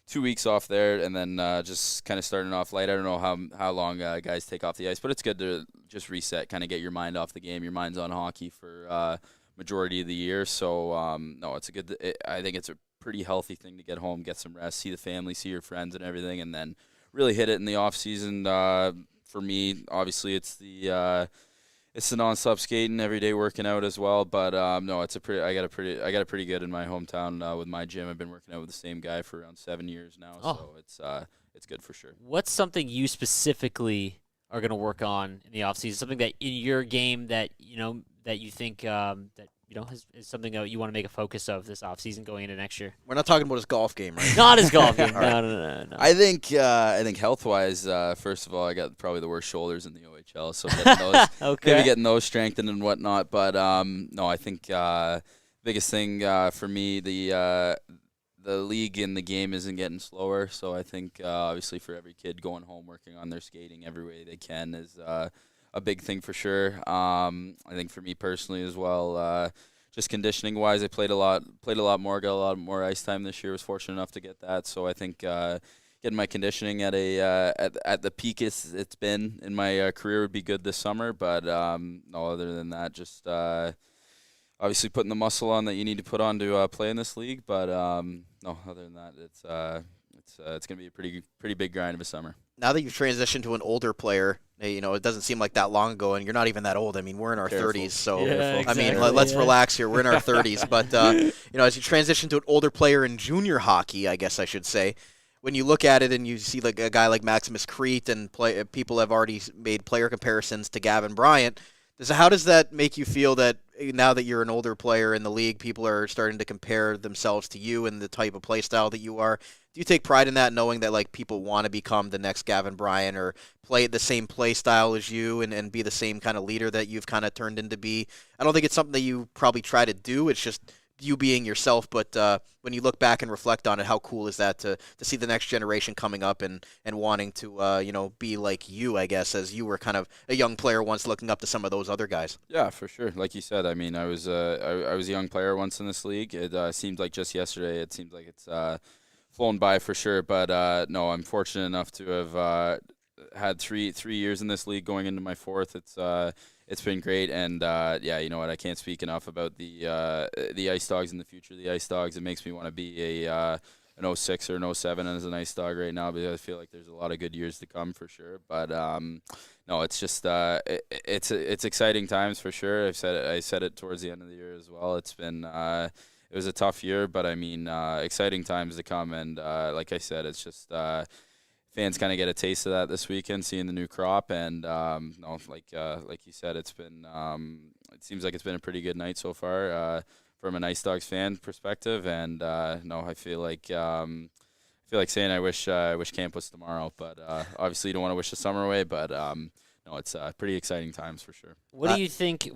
[SPEAKER 12] 2 weeks off there, and then just kind of starting off light. I don't know how long guys take off the ice, but it's good to just reset, kind of get your mind off the game. Your mind's on hockey for majority of the year, so no, it's I think it's a pretty healthy thing to get home, get some rest, see the family, see your friends and everything, and then really hit it in the off season. For me, obviously, it's the nonstop skating, every day working out as well. But no, I got a pretty good in my hometown with my gym. I've been working out with the same guy for around 7 years now, so it's good for sure.
[SPEAKER 7] What's something you specifically are going to work on in the off season? Something that in your game that you think is something that you want to make a focus of this offseason going into next year?
[SPEAKER 1] We're not talking about his golf game, right?
[SPEAKER 7] Not his golf game. No.
[SPEAKER 12] I think health-wise, first of all, I got probably the worst shoulders in the OHL, so getting those, maybe getting those strengthened and whatnot. But no, I think biggest thing for me, the league and the game isn't getting slower. So I think obviously for every kid going home working on their skating every way they can is a big thing for sure. I think for me personally as well, just conditioning wise, I played a lot more, got a lot more ice time this year. Was fortunate enough to get that, so I think getting my conditioning at the peak it's been in my career would be good this summer. But no, other than that, just obviously putting the muscle on that you need to put on to play in this league. But no, other than that, it's gonna be a pretty big grind of a summer.
[SPEAKER 1] Now that you've transitioned to an older player, it doesn't seem like that long ago, and you're not even that old. I mean, we're in our 30s, so
[SPEAKER 7] exactly.
[SPEAKER 1] I mean, let's relax here. We're in our 30s, but as you transition to an older player in junior hockey, I guess I should say, when you look at it and you see like a guy like Maximus Crete and people have already made player comparisons to Gavin Bryant, how does that make you feel that now that you're an older player in the league, people are starting to compare themselves to you and the type of play style that you are? Do you take pride in that, knowing that like people want to become the next Gavin Bryant or play the same play style as you and be the same kind of leader that you've kind of turned into be? I don't think it's something that you probably try to do. It's just you being yourself. But when you look back and reflect on it, how cool is that to see the next generation coming up and wanting to be like you, I guess, as you were kind of a young player once, looking up to some of those other guys?
[SPEAKER 12] Yeah, for sure. Like you said, I mean, I was a young player once in this league. It seemed like just yesterday. It seems like it's flown by for sure. But no, I'm fortunate enough to have had three years in this league, going into my fourth. It's been great, and yeah, you know what? I can't speak enough about the IceDogs in the future. The IceDogs. It makes me want to be an 06 or an 07 as an IceDog right now, because I feel like there's a lot of good years to come for sure. But no, it's just it's exciting times for sure. I said it towards the end of the year as well. It's been it was a tough year, but I mean exciting times to come. And like I said, it's just fans kind of get a taste of that this weekend, seeing the new crop. And no, like you said, it's been it seems like it's been a pretty good night so far from an IceDogs fan perspective. And no, I feel like saying I wish camp was tomorrow, but obviously you don't want to wish the summer away. But no, it's pretty exciting times for sure.
[SPEAKER 7] What do you think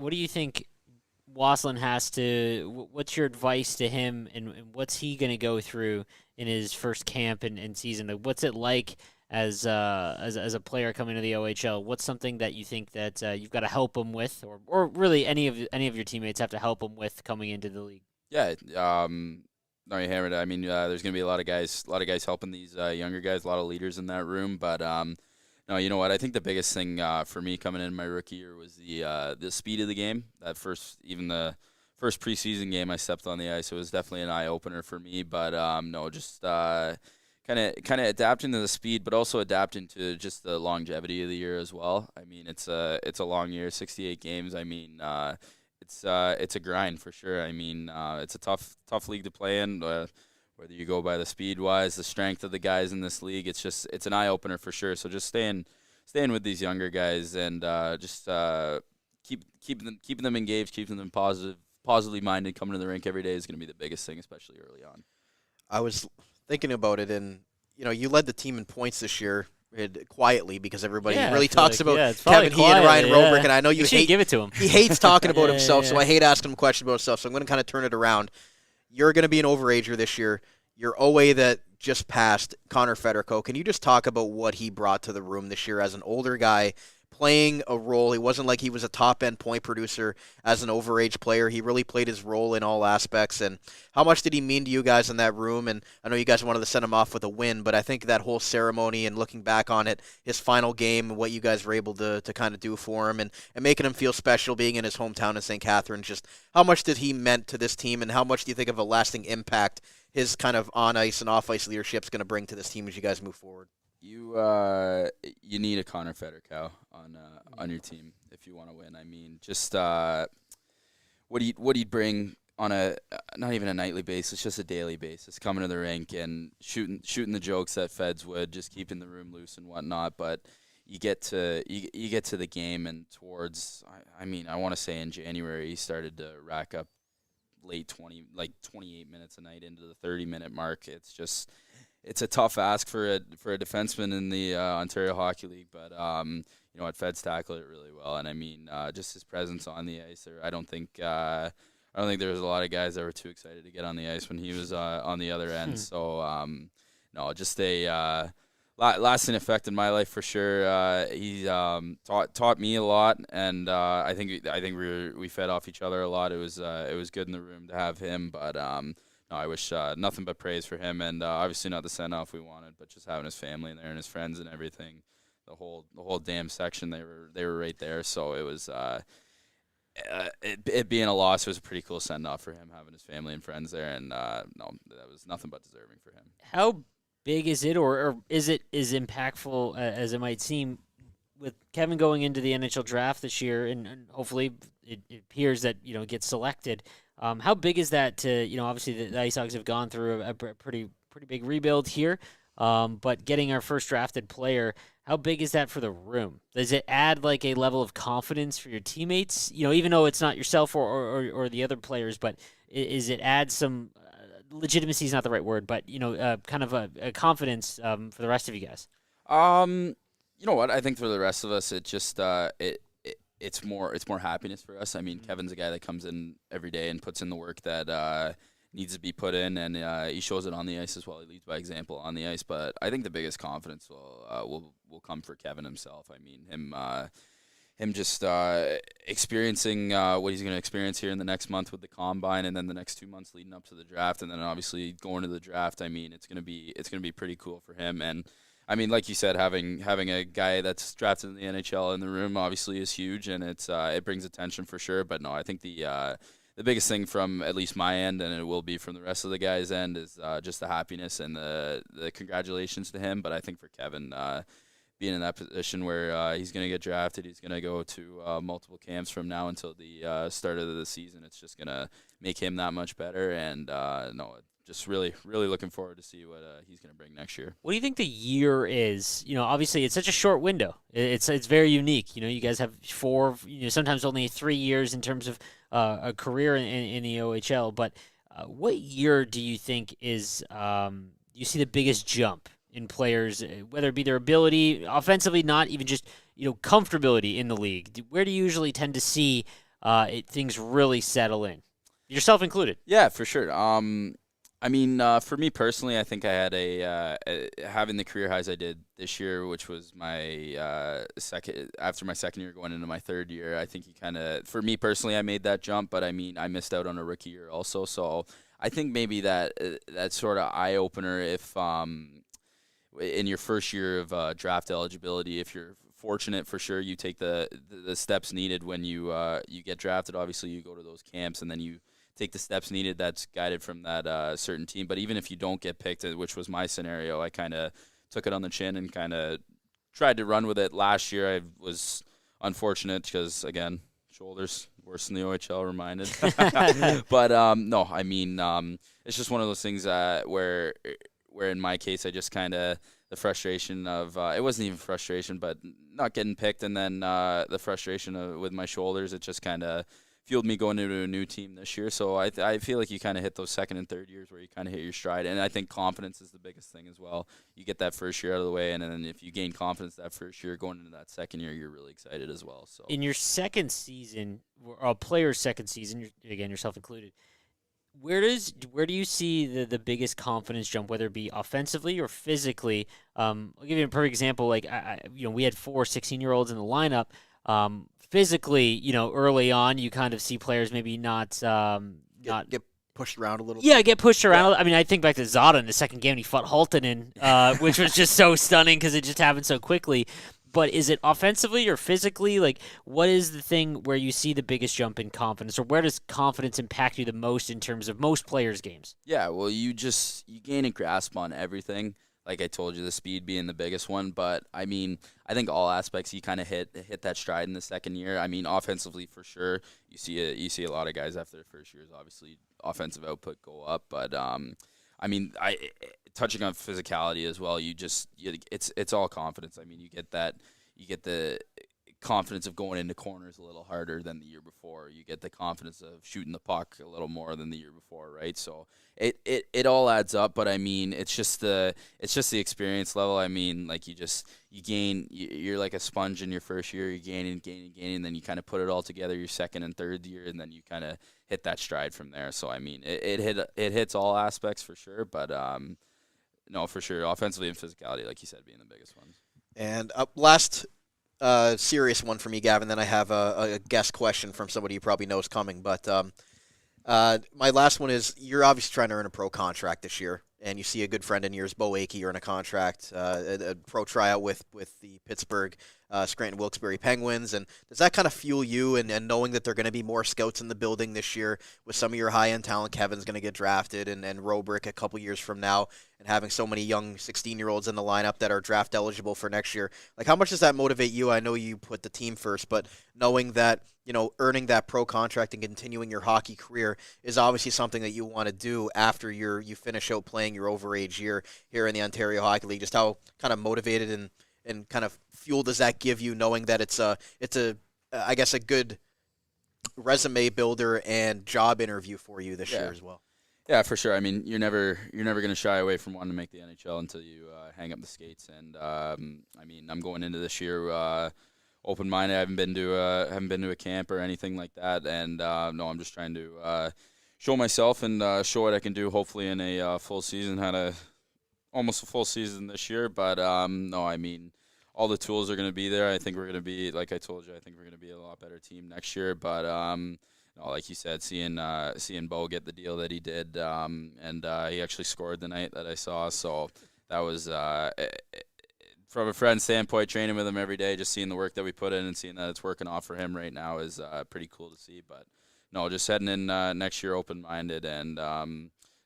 [SPEAKER 7] Wassilyn has to? What's your advice to him, and what's he going to go through in his first camp and season? What's it like as a player coming to the OHL? What's something that you think that you've got to help him with, or really any of your teammates have to help him with coming into the league?
[SPEAKER 12] Yeah, no, you hammered it. I mean, there's going to be a lot of guys helping these younger guys, a lot of leaders in that room. But no, you know what? I think the biggest thing for me coming in my rookie year was the speed of the game. The first preseason game I stepped on the ice, it was definitely an eye opener for me. But no, just kind kind of adapting to the speed, but also adapting to just the longevity of the year as well. I mean, it's a long year, 68 games. I mean, it's a grind for sure. I mean, it's a tough league to play in. Whether you go by the speed wise, the strength of the guys in this league, it's an eye opener for sure. So just staying with these younger guys and just keeping them engaged, keeping them positively minded, coming to the rink every day is going to be the biggest thing, especially early on.
[SPEAKER 1] I was thinking about it, and you led the team in points this year quietly because everybody really talks about Kevin He and Ryan Robrick, and I know you hate
[SPEAKER 7] give it to him.
[SPEAKER 1] He hates talking about himself, so I hate asking him questions about himself. So I'm going to kind of turn it around. You're going to be an overager this year. Your OA that just passed, Connor Federico, can you just talk about what he brought to the room this year as an older guy playing a role? It wasn't like he was a top-end point producer as an overage player. He really played his role in all aspects. And how much did he mean to you guys in that room? And I know you guys wanted to send him off with a win, but I think that whole ceremony and looking back on it, his final game and what you guys were able to kind of do for him and making him feel special being in his hometown in St. Catharines, just how much did he meant to this team, and how much do you think of a lasting impact his kind of on-ice and off-ice leadership is going to bring to this team as you guys move forward?
[SPEAKER 12] You need a Connor Federico on your team if you want to win. I mean, just what he'd bring on a not even a nightly basis, just a daily basis, coming to the rink and shooting the jokes that Feds would, just keeping the room loose and whatnot. But you get to the game, and towards I want to say in January he started to rack up late 28 minutes a night into the 30-minute mark. It's a tough ask for a defenseman in the Ontario Hockey League, but at Feds tackled it really well, and I mean just his presence on the ice. I don't think there was a lot of guys that were too excited to get on the ice when he was on the other end. So just a lasting effect in my life for sure. He taught me a lot, and I think we fed off each other a lot. It was good in the room to have him, but no, I wish nothing but praise for him, and obviously not the send-off we wanted, but just having his family in there and his friends and everything, the whole damn section, they were right there. So it was it being a loss, it was a pretty cool send-off for him, having his family and friends there, and that was nothing but deserving for him.
[SPEAKER 7] How big is it, or is it as impactful as it might seem, with Kevin going into the NHL Draft this year, and hopefully it appears that gets selected? How big is that to, obviously the IceDogs have gone through a pretty big rebuild here, but getting our first drafted player, how big is that for the room? Does it add like a level of confidence for your teammates, even though it's not yourself or the other players, but is it add some, legitimacy is not the right word, but, kind of a confidence for the rest of you guys?
[SPEAKER 12] You know what? I think for the rest of us, it just it's more happiness for us. I mean, Kevin's a guy that comes in every day and puts in the work that needs to be put in, and he shows it on the ice as well. He leads by example on the ice. But I think the biggest confidence will come for Kevin himself. I mean, him just experiencing what he's going to experience here in the next month with the combine, and then the next 2 months leading up to the draft, and then obviously going to the draft. I mean, it's gonna be pretty cool for him. And I mean, like you said, having a guy that's drafted in the NHL in the room obviously is huge, and it brings attention for sure. But no, I think the biggest thing from at least my end, and it will be from the rest of the guys' end, is just the happiness and the congratulations to him. But I think for Kevin, being in that position where he's going to get drafted, he's going to go to multiple camps from now until the start of the season. It's just going to make him that much better. And just really, really looking forward to see what he's going to bring next year.
[SPEAKER 7] What do you think the year is? Obviously it's such a short window. It's very unique. You guys have 4, sometimes only 3 years in terms of a career in the OHL. But what year do you think is you see the biggest jump in players, whether it be their ability offensively, not even just comfortability in the league? Where do you usually tend to see things really settle in, yourself included?
[SPEAKER 12] Yeah, for sure. I mean, for me personally, I think I had having the career highs I did this year, which was my after my second year going into my third year. I think for me personally, I made that jump, but I mean, I missed out on a rookie year also. So I think maybe that sort of eye opener, if in your first year of draft eligibility, if you're fortunate, for sure, you take the steps needed when you get drafted. Obviously, you go to those camps, and then you take the steps needed that's guided from that certain team. But even if you don't get picked, which was my scenario, I kind of took it on the chin and kind of tried to run with it. Last year I was unfortunate because, again, shoulders worse than the OHL, reminded. But no, I mean, it's just one of those things where in my case I just kind of the frustration of it wasn't even frustration, but not getting picked, and then the frustration with my shoulders, it just kind of fueled me going into a new team this year. So I feel like you kind of hit those second and third years where you kind of hit your stride, and I think confidence is the biggest thing as well. You get that first year out of the way, and then if you gain confidence that first year, going into that second year, you're really excited as well. So
[SPEAKER 7] in your second season, or a player's second season, again yourself included, where do you see the biggest confidence jump, whether it be offensively or physically? I'll give you a perfect example. Like we had 4 16-year-olds in the lineup. Physically, early on, you kind of see players maybe not
[SPEAKER 1] get pushed around a little.
[SPEAKER 7] Yeah, get pushed around. I mean, I think back to Zada in the second game, and he fought Haltonen, which was just so stunning because it just happened so quickly. But is it offensively or physically? Like, what is the thing where you see the biggest jump in confidence, or where does confidence impact you the most in terms of most players' games?
[SPEAKER 12] Yeah, well, you gain a grasp on everything. Like I told you, the speed being the biggest one. But, I mean, I think all aspects you kind of hit that stride in the second year. I mean, offensively for sure, you see a lot of guys after their first years, obviously, offensive output go up. But, I mean, touching on physicality as well, it's all confidence. I mean, you get the confidence of going into corners a little harder than the year before. You get the confidence of shooting the puck a little more than the year before, right? So it all adds up. But I mean, it's just the experience level. I mean, like you're like a sponge in your first year. You're gaining, and then you kind of put it all together your second and third year, and then you kind of hit that stride from there. So I mean, it hits all aspects for sure. But no, for sure, offensively and physicality, like you said, being the biggest ones.
[SPEAKER 1] And last serious one for me, Gavin. Then I have a guest question from somebody you probably know is coming. But my last one is, you're obviously trying to earn a pro contract this year, and you see a good friend in yours, Bo Akey, earn a contract, a pro tryout with the Pittsburgh Scranton-Wilkes-Barre Penguins. And does that kind of fuel you, and knowing that there are going to be more scouts in the building this year with some of your high-end talent? Kevin's going to get drafted, and Robrick a couple years from now, and having so many young 16-year-olds in the lineup that are draft eligible for next year. Like, how much does that motivate you? I know you put the team first, but knowing that, earning that pro contract and continuing your hockey career is obviously something that you want to do after you finish out playing your overage year here in the Ontario Hockey League. Just how kind of motivated and kind of fuel does that give you, knowing that it's I guess a good resume builder and job interview for you this year as well?
[SPEAKER 12] Yeah, for sure. I mean, you're never going to shy away from wanting to make the NHL until you hang up the skates. And I mean, I'm going into this year open-minded. I haven't been to a camp or anything like that. And no, I'm just trying to show myself and show what I can do. Hopefully, in a full season. Had almost a full season this year, but no, I mean, all the tools are going to be there. I think we're going to be, like I told you, I think we're going to be a lot better team next year. But no, like you said, seeing Bo get the deal that he did, and he actually scored the night that I saw. So that was from a friend's standpoint, training with him every day, just seeing the work that we put in and seeing that it's working off for him right now is pretty cool to see. But no, just heading in next year open-minded and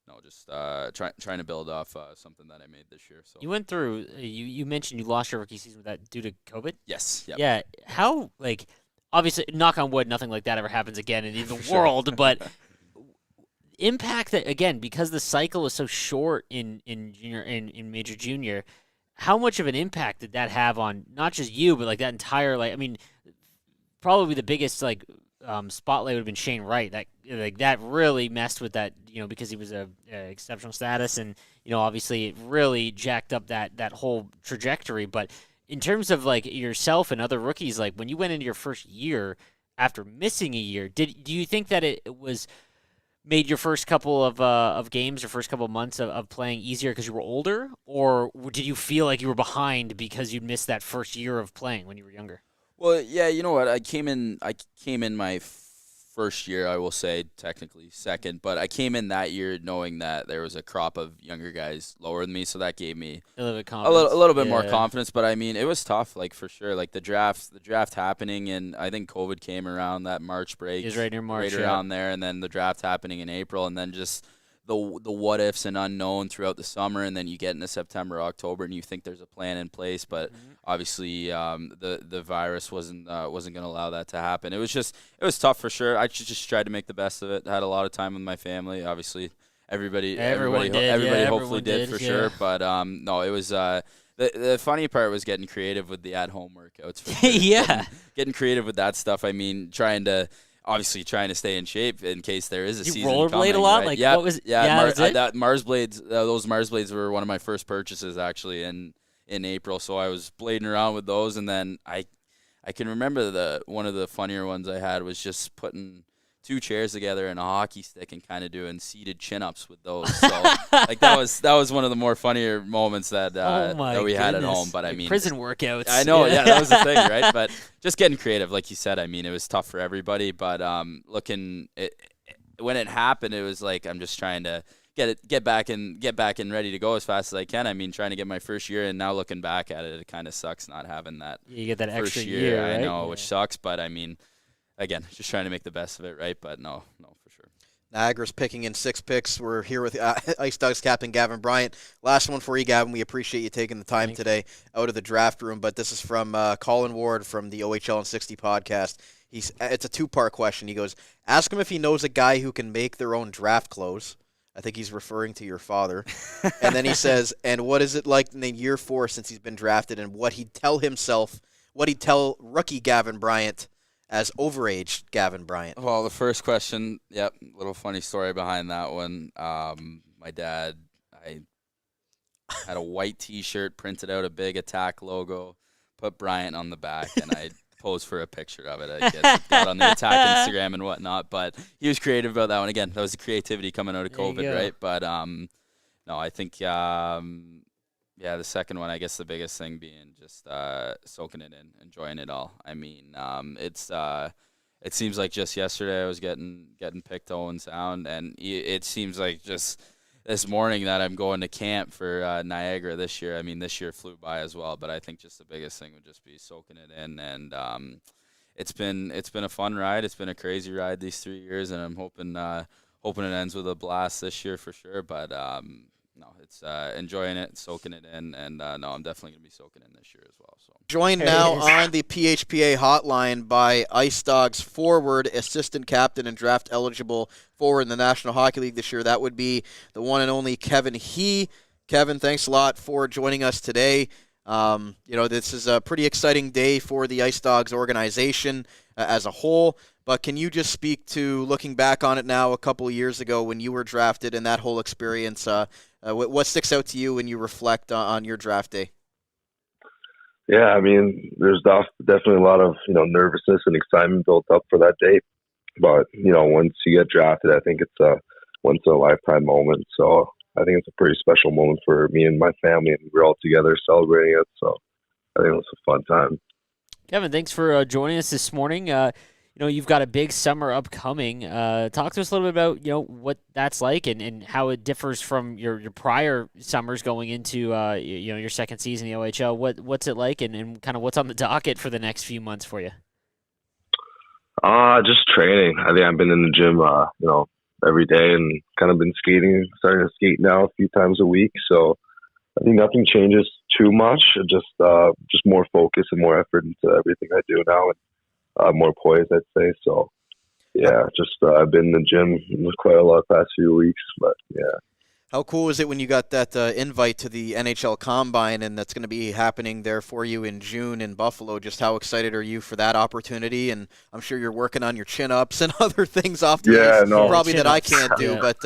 [SPEAKER 12] no, just trying to build off something that I made this year. So
[SPEAKER 7] you went through. You mentioned you lost your rookie season with that due to COVID.
[SPEAKER 12] Yes. Yep.
[SPEAKER 7] Yeah. How, like, obviously, knock on wood, nothing like that ever happens again in the world. But impact that, again, because the cycle is so short in junior in major junior. How much of an impact did that have on not just you, but like that entire, like, I mean, probably the biggest like spotlight would have been Shane Wright. That really messed with that, because he was a exceptional status, and obviously it really jacked up that whole trajectory. But in terms of like yourself and other rookies, like when you went into your first year after missing a year, do you think that it was made your first couple of games or first couple of months of playing easier because you were older, or did you feel like you were behind because you missed that first year of playing when you were younger?
[SPEAKER 12] Well, yeah, you know what? I came in my first year, I will say, technically second. But I came in that year knowing that there was a crop of younger guys lower than me, so that gave me
[SPEAKER 7] a little bit
[SPEAKER 12] more confidence. But I mean, it was tough, like for sure. Like the draft happening, and I think COVID came around that March break.
[SPEAKER 7] It was right near March,
[SPEAKER 12] right around there, and then the draft happening in April, and then just the what ifs and unknown throughout the summer, and then you get into September, October, and you think there's a plan in place, but obviously the virus wasn't going to allow that to happen. It was tough for sure. I just tried to make the best of it. Had a lot of time with my family. Obviously, everybody hopefully did for sure. But no, it was. The funny part was getting creative with the at-home workouts. For sure.
[SPEAKER 7] Yeah,
[SPEAKER 12] getting creative with that stuff. I mean, trying to stay in shape in case there is a season coming.
[SPEAKER 7] You rollerblade a lot?
[SPEAKER 12] Right?
[SPEAKER 7] Like,
[SPEAKER 12] yeah,
[SPEAKER 7] what was?
[SPEAKER 12] Mars blades. Those Mars blades were one of my first purchases actually in April. So I was blading around with those, and then I can remember one of the funnier ones I had was just putting 2 chairs together and a hockey stick and kind of doing seated chin-ups with those. So like that was one of the more funnier moments that we had at home. But I mean,
[SPEAKER 7] prison workouts.
[SPEAKER 12] I know, yeah, that was the thing, right? But just getting creative, like you said. I mean, it was tough for everybody. But when it happened, it was like I'm just trying to get back and ready to go as fast as I can. I mean, trying to get my first year, and now looking back at it, it kind of sucks not having that.
[SPEAKER 7] You get that
[SPEAKER 12] first
[SPEAKER 7] extra
[SPEAKER 12] year,
[SPEAKER 7] right?
[SPEAKER 12] I know, which sucks. But I mean, again, just trying to make the best of it, right? But no, for sure.
[SPEAKER 1] Niagara's picking in 6 picks. We're here with IceDogs captain Gavin Bryant. Last one for you, Gavin. We appreciate you taking the time today out of the draft room. But this is from Colin Ward from the OHL and 60 podcast. It's a 2-part question. He goes, ask him if he knows a guy who can make their own draft clothes. I think he's referring to your father. And then he says, and what is it like in the year 4 since he's been drafted, and what he'd tell rookie Gavin Bryant as overaged Gavin Bryant?
[SPEAKER 12] Well, the first question, little funny story behind that one. My dad, I had a white T-shirt, printed out a big Attack logo, put Bryant on the back, and I posed for a picture of it. I guess got on the Attack Instagram and whatnot, but he was creative about that one. Again, that was the creativity coming out of COVID, right? But no, I think the second one, I guess the biggest thing being just soaking it in, enjoying it all. I mean, it seems like just yesterday I was getting picked Owen Sound, and it seems like just this morning that I'm going to camp for Niagara this year. I mean, this year flew by as well, but I think just the biggest thing would just be soaking it in, and it's been a fun ride. It's been a crazy ride these 3 years, and I'm hoping it ends with a blast this year for sure. But no, it's enjoying it, soaking it in, and no, I'm definitely going to be soaking in this year as well. So
[SPEAKER 1] joined now on the PHPA hotline by IceDogs forward, assistant captain, and draft eligible forward in the National Hockey League this year. That would be the one and only Kevin He. Kevin, thanks a lot for joining us today. This is a pretty exciting day for the IceDogs organization as a whole. But can you just speak to looking back on it now a couple of years ago when you were drafted and that whole experience? What sticks out to you when you reflect on your draft day?
[SPEAKER 10] Yeah, I mean, there's definitely a lot of, nervousness and excitement built up for that date. But, once you get drafted, I think it's a once-in-a-lifetime moment. So I think it's a pretty special moment for me and my family, and we're all together celebrating it. So I think it was a fun time.
[SPEAKER 7] Kevin, thanks for joining us this morning. You've got a big summer upcoming. Talk to us a little bit about, what that's like and how it differs from your prior summers going into, your second season in the OHL. What's it like and kind of what's on the docket for the next few months for you?
[SPEAKER 10] Just training. I think I've been in the gym, every day and kind of been starting to skate now a few times a week. So I think nothing changes too much. Just more focus and more effort into everything I do now. And more poised, I'd say. So, yeah, I've been in the gym quite a lot the past few weeks, but yeah.
[SPEAKER 1] How cool is it when you got that invite to the NHL Combine, and that's going to be happening there for you in June in Buffalo? Just how excited are you for that opportunity? And I'm sure you're working on your chin-ups and other things off the ice, probably that I can't do, but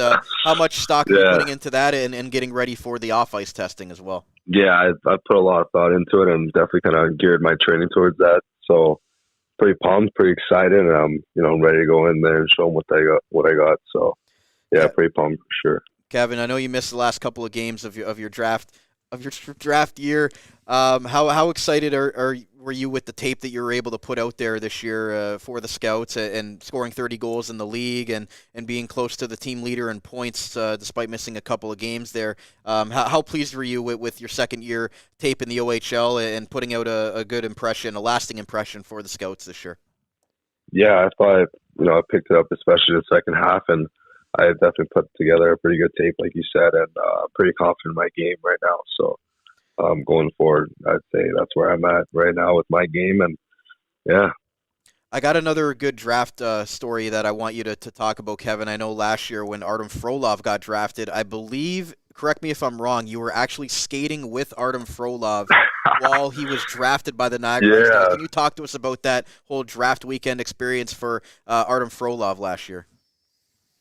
[SPEAKER 1] how much stock are you putting into that and getting ready for the off-ice testing as well?
[SPEAKER 10] Yeah, I put a lot of thought into it and definitely kind of geared my training towards that. So, pretty pumped, pretty excited, and I'm ready to go in there and show them what I got. So, yeah, pretty pumped for sure.
[SPEAKER 1] Gavin, I know you missed the last couple of games of your draft. of your draft year. How excited were you with the tape that you were able to put out there this year for the Scouts and scoring 30 goals in the league and being close to the team leader in points despite missing a couple of games there? How pleased were you with your second year tape in the OHL and putting out a good impression, a lasting impression for the Scouts this year?
[SPEAKER 10] Yeah, I thought, I picked it up, especially the second half, and I definitely put together a pretty good tape, like you said, and I'm pretty confident in my game right now. So going forward, I'd say that's where I'm at right now with my game, and yeah.
[SPEAKER 1] I got another good draft story that I want you to talk about, Kevin. I know last year when Artem Frolov got drafted, I believe, correct me if I'm wrong, you were actually skating with Artem Frolov while he was drafted by the Niagara IceDogs. Can you talk to us about that whole draft weekend experience for Artem Frolov last year?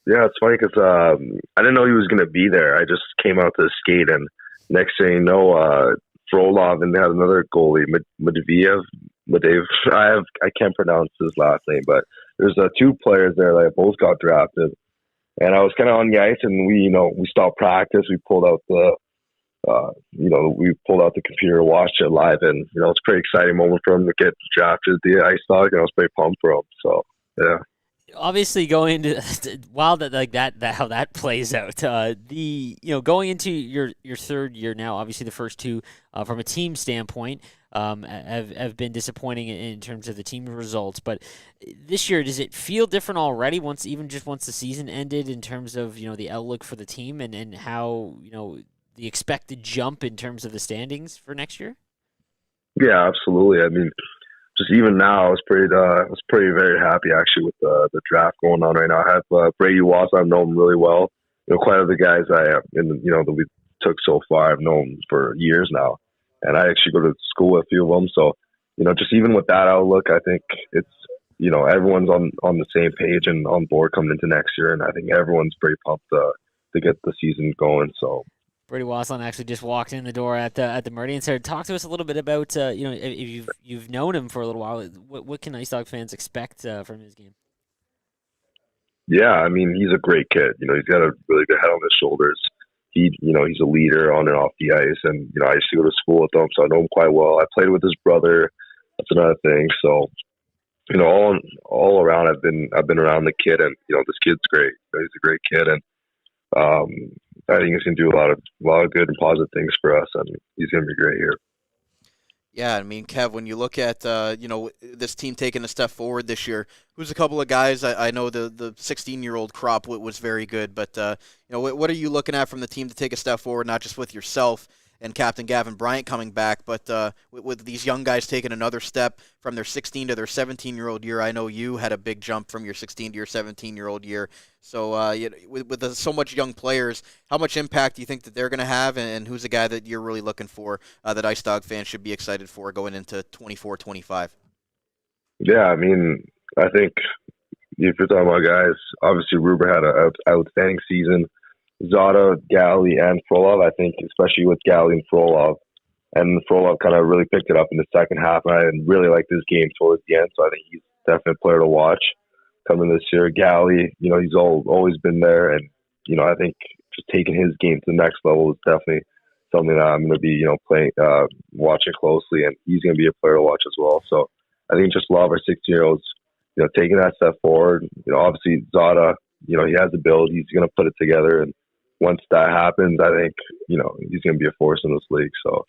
[SPEAKER 10] Yeah, it's funny because I didn't know he was going to be there. I just came out to skate, and next thing you know, Frolov, and they had another goalie, Medvedev. I can't pronounce his last name, but there's two players there that both got drafted. And I was kind of on the ice, and we stopped practice. We pulled out the computer, watched it live, and it's a pretty exciting moment for him to get drafted at the IceDogs, and I was pretty pumped for him. So yeah.
[SPEAKER 7] Obviously, going to how that plays out. Going into your third year now, obviously the first two from a team standpoint have been disappointing in terms of the team results. But this year, does it feel different already? Once the season ended, in terms of the outlook for the team and how the expected jump in terms of the standings for next year?
[SPEAKER 10] Yeah, absolutely. I mean, just even now, I was pretty very happy actually with the draft going on right now. I have Braidy Wassilyn. I've known him really well. Quite a the guys that we took so far, I've known for years now, and I actually go to school with a few of them. So, just even with that outlook, I think it's everyone's on the same page and on board coming into next year, and I think everyone's pretty pumped to get the season going. So.
[SPEAKER 7] Braidy Wassilyn actually just walked in the door at the Meridian Center. Talk to us a little bit about if you've known him for a little while. What can IceDog fans expect from his game?
[SPEAKER 10] Yeah, I mean, he's a great kid. He's got a really good head on his shoulders. He's a leader on and off the ice, and I used to go to school with him, so I know him quite well. I played with his brother. That's another thing. So all around, I've been around the kid, and this kid's great. He's a great kid, and I think he's going to do a lot of good and positive things for us, and he's going to be great here.
[SPEAKER 1] Yeah, I mean, Kev, when you look at this team taking a step forward this year, who's a couple of guys? I know the 16-year-old crop was very good, but what are you looking at from the team to take a step forward, not just with yourself and Captain Gavin Bryant coming back, but with these young guys taking another step from their 16 to their 17-year-old year? I know you had a big jump from your 16 to your 17-year-old year. So with so much young players, how much impact do you think that they're going to have, and who's a guy that you're really looking for that IceDog fans should be excited for going into 24-25?
[SPEAKER 10] Yeah, I mean, I think if you're talking about guys, obviously Ruber had an outstanding season. Zada, Galley, and Frolov, I think, especially with Galley and Frolov. And Frolov kind of really picked it up in the second half, and I really liked his game towards the end, so I think he's definitely a player to watch coming this year. Galley, he's always been there, and, I think just taking his game to the next level is definitely something that I'm going to be, watching closely, and he's going to be a player to watch as well. So I think just a lot of our 16-year-olds, taking that step forward. Obviously Zada, he has the build, he's going to put it together, and once that happens, I think, he's going to be a force in this league. So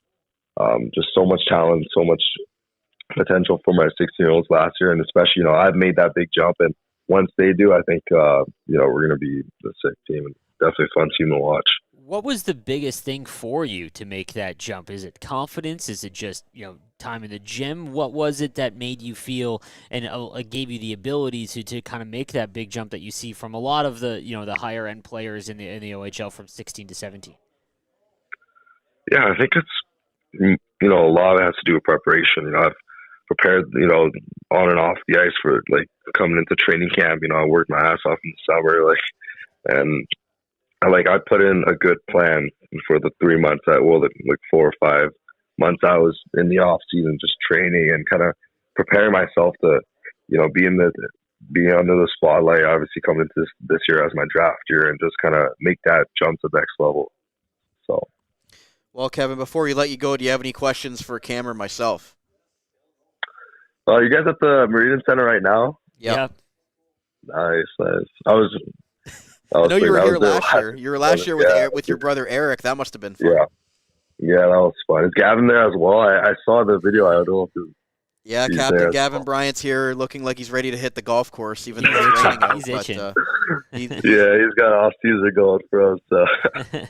[SPEAKER 10] just so much talent, so much potential for my 16-year-olds last year. And especially, I've made that big jump. And once they do, I think, we're going to be the sick team, and definitely a fun team to watch.
[SPEAKER 7] What was the biggest thing for you to make that jump? Is it confidence? Is it just, time in the gym? What was it that made you feel and gave you the ability to kind of make that big jump that you see from a lot of the, the higher end players in the OHL from 16 to 17?
[SPEAKER 10] Yeah, I think it's, a lot of it has to do with preparation. I've prepared, on and off the ice for coming into training camp. I worked my ass off in the summer, and I put in a good plan for the 3 months 4 or 5 months I was in the off season, just training and kind of preparing myself to, be under the spotlight, obviously coming into this year as my draft year, and just kind of make that jump to the next level. So.
[SPEAKER 1] Well, Kevin, before we let you go, do you have any questions for Cam or myself?
[SPEAKER 10] You guys at the Meridian Center right now?
[SPEAKER 1] Yep.
[SPEAKER 10] Nice. I
[SPEAKER 1] know you were here last year. You were last year with your brother Eric. That must have been fun.
[SPEAKER 10] Yeah, that was fun. Is Gavin there as well? I saw the video. I don't know if
[SPEAKER 1] Yeah, Captain Gavin Bryant's here, looking like he's ready to hit the golf course, even though it's raining out.
[SPEAKER 7] He's itching.
[SPEAKER 10] He's got off-season going for us. So.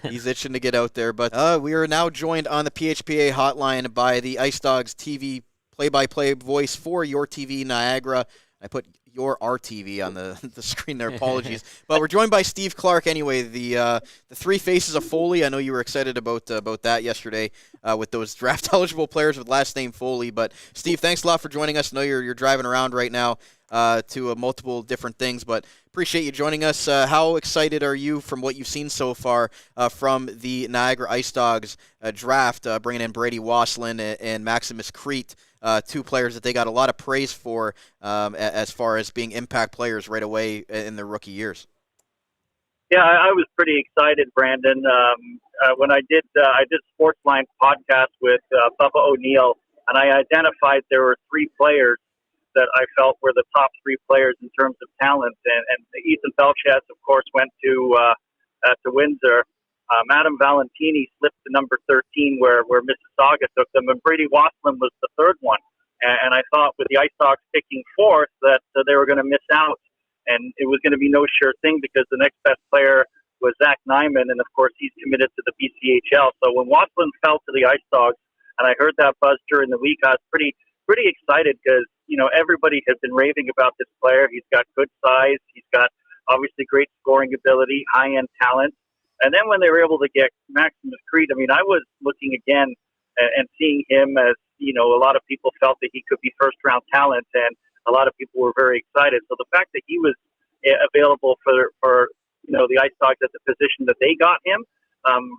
[SPEAKER 1] He's itching to get out there. But we are now joined on the PHPA hotline by the IceDogs TV play-by-play voice for your TV Niagara. I put your RTV on the screen there. Apologies. But we're joined by Steve Clark anyway, the three faces of Foley. I know you were excited about that yesterday with those draft-eligible players with last name Foley. But, Steve, thanks a lot for joining us. I know you're driving around right now to multiple different things, but appreciate you joining us. How excited are you from what you've seen so far from the Niagara IceDogs draft, bringing in Braidy Wassilyn and Maximus Crete, two players that they got a lot of praise for as far as being impact players right away in their rookie years?
[SPEAKER 11] Yeah, I was pretty excited, Brandon. When I did Sportsline podcast with Bubba O'Neill, and I identified there were three players that I felt were the top three players in terms of talent. And Ethan Belchess, of course, went to Windsor. Adam Valentini slipped to number 13 where Mississauga took them, and Braidy Wassilyn was the third one. And I thought with the IceDogs picking fourth that they were going to miss out, and it was going to be no sure thing because the next best player was Zach Nyman, and of course he's committed to the BCHL. So when Wassilyn fell to the IceDogs, and I heard that buzz during the week, I was pretty excited because everybody has been raving about this player. He's got good size, he's got obviously great scoring ability, high end talent. And then when they were able to get Maximus Crete, I was looking again and seeing him as, a lot of people felt that he could be first-round talent, and a lot of people were very excited. So the fact that he was available for the IceDogs at the position that they got him,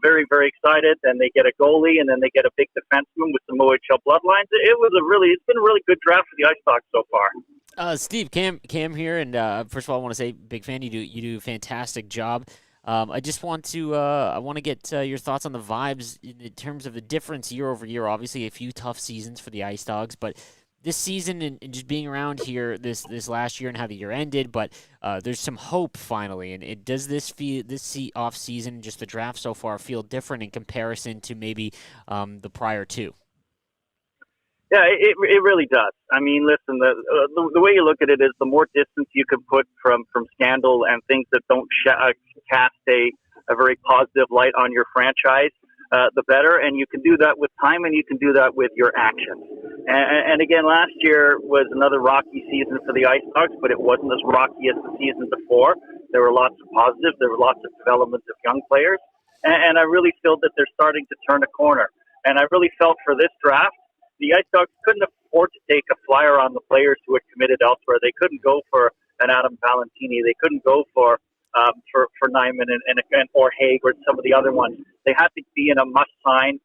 [SPEAKER 11] very, very excited. And they get a goalie, and then they get a big defenseman with some OHL bloodlines. It's been a really good draft for the IceDogs so far.
[SPEAKER 7] Steve, Cam here, and first of all, I want to say, big fan. You do a fantastic job. I just want to get your thoughts on the vibes in terms of the difference year over year. Obviously, a few tough seasons for the IceDogs, but this season and just being around here this last year and how the year ended, but there's some hope finally. And does this off season, just the draft so far, feel different in comparison to maybe the prior two?
[SPEAKER 11] Yeah, it really does. Listen, the way you look at it is the more distance you can put from scandal and things that don't cast a very positive light on your franchise, the better. And you can do that with time, and you can do that with your actions. And again, last year was another rocky season for the IceDogs, but it wasn't as rocky as the season before. There were lots of positives. There were lots of development of young players. And I really feel that they're starting to turn a corner. And I really felt for this draft, the IceDogs couldn't afford to take a flyer on the players who had committed elsewhere. They couldn't go for an Adam Valentini. They couldn't go for Nyman and or Haig or some of the other ones. They had to be in a must-sign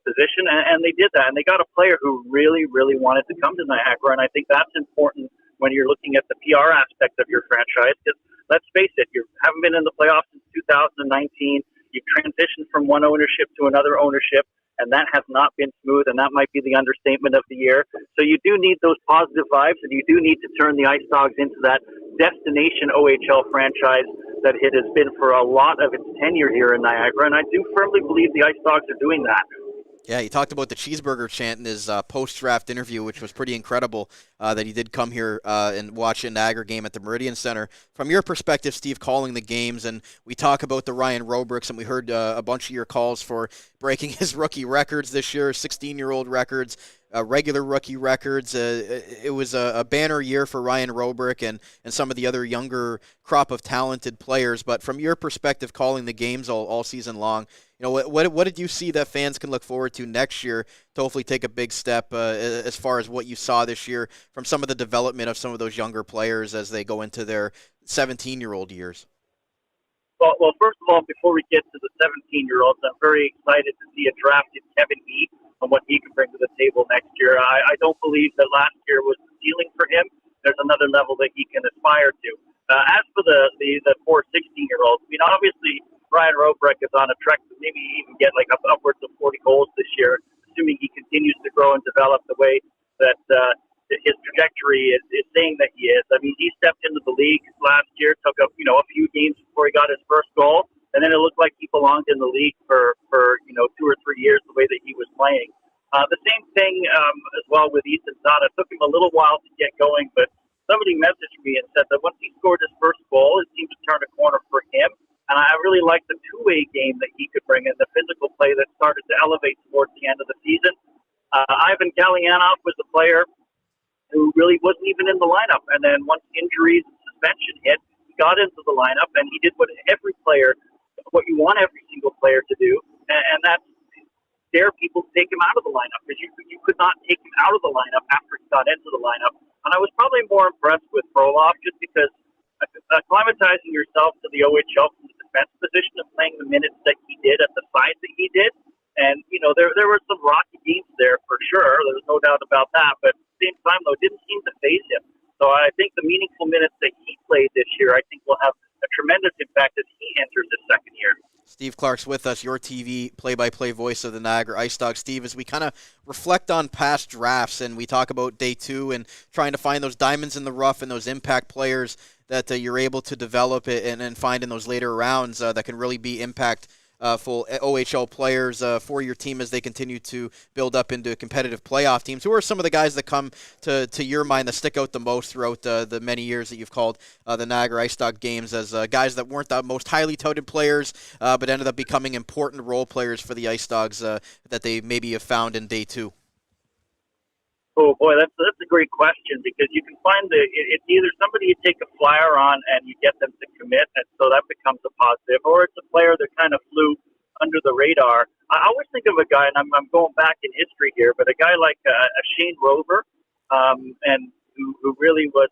[SPEAKER 11] position, and they did that. And they got a player who really, really wanted to come to Niagara, and I think that's important when you're looking at the PR aspect of your franchise. Because let's face it, you haven't been in the playoffs since 2019. You've transitioned from one ownership to another ownership, and that has not been smooth, and that might be the understatement of the year. So you do need those positive vibes, and you do need to turn the IceDogs into that destination OHL franchise that it has been for a lot of its tenure here in Niagara, and I do firmly believe the IceDogs are doing that.
[SPEAKER 1] Yeah, he talked about the cheeseburger chant in his post-draft interview, which was pretty incredible that he did come here and watch a Niagara game at the Meridian Center. From your perspective, Steve, calling the games, and we talk about the Ryan Robricks, and we heard a bunch of your calls for breaking his rookie records this year, 16-year-old records, regular rookie records. It was a banner year for Ryan Robrick and some of the other younger crop of talented players. But from your perspective, calling the games all season long, what did you see that fans can look forward to next year to hopefully take a big step as far as what you saw this year from some of the development of some of those younger players as they go into their 17-year-old years?
[SPEAKER 11] Well, first of all, before we get to the 17-year-olds, I'm very excited to see a drafted Kevin E and what he can bring to the table next year. I don't believe that last year was the ceiling for him. There's another level that he can aspire to. As for the 4 16-year-olds, obviously Ryan Robrek is on a trek to maybe even get like upwards of 40 goals this year, assuming he continues to grow and develop the way that his trajectory is saying that he is. I mean, he stepped into the league last year, took a few games before he got his first goal, and then it looked like he belonged in the league for 2 or 3 years the way that he was playing. The same thing as well with Ethan Dodd. It took him a little while to get going, but somebody messaged me and said that once he scored his first goal, it seemed to turn a corner for him. And I really liked the two-way game that he could bring in, the physical play that started to elevate towards the end of the season. Ivan Galyanov was a player who really wasn't even in the lineup. And then once injuries and suspension hit, he got into the lineup, and he did what you want every single player to do, and that's dare people to take him out of the lineup, because you could not take him out of the lineup after he got into the lineup. And I was probably more impressed with Frolov just because acclimatizing yourself to the OHL from the defense position and playing the minutes that he did at the size that he did. And, there were some rocky games there for sure. There's no doubt about that. But at the same time, though, it didn't seem to faze him. So I think the meaningful minutes that he played this year, I think will have a tremendous impact as he enters his second year.
[SPEAKER 1] Steve Clark's with us, your TV play-by-play voice of the Niagara IceDogs. Steve, as we kind of reflect on past drafts and we talk about day two and trying to find those diamonds in the rough and those impact players that you're able to develop and find in those later rounds that can really be impactful OHL players for your team as they continue to build up into competitive playoff teams. Who are some of the guys that come to your mind that stick out the most throughout the many years that you've called the Niagara IceDog games as guys that weren't the most highly touted players but ended up becoming important role players for the IceDogs that they maybe have found in day two?
[SPEAKER 11] Oh boy, that's a great question, because you can find it's either somebody you take a flyer on and you get them to commit, and so that becomes a positive, or it's a player that kind of flew under the radar. I always think of a guy, and I'm going back in history here, but a guy like a Shane Rover, and who really was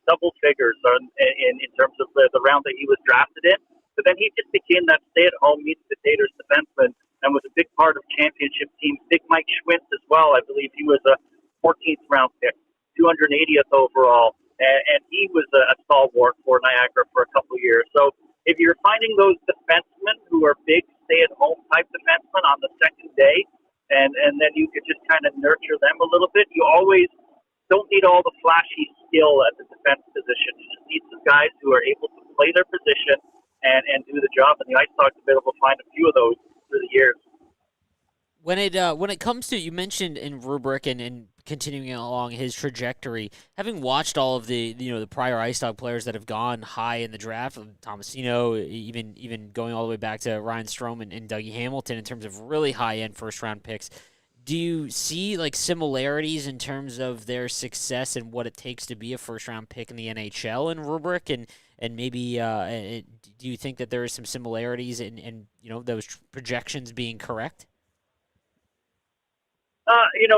[SPEAKER 11] double figures in terms of the round that he was drafted in. But then he just became that stay-at-home meat and potatoes defenseman and was a big part of championship teams. Big Mike Schwintz as well. I believe he was a 14th round pick, 280th overall, and he was a stalwart for Niagara for a couple of years. So if you're finding those defensemen who are big stay-at-home type defensemen on the second day, and then you could just kind of nurture them a little bit, you always don't need all the flashy skill at the defense position. You just need some guys who are able to play their position and do the job. And the IceDogs have been able to find a few of those through the years.
[SPEAKER 7] When it comes to, you mentioned in Rubric and continuing along his trajectory, having watched all of the prior IceDog players that have gone high in the draft, Tomasino, even going all the way back to Ryan Strome and Dougie Hamilton in terms of really high end first round picks, do you see like similarities in terms of their success and what it takes to be a first round pick in the NHL in Rubric, and maybe do you think that there is some similarities in those projections being correct?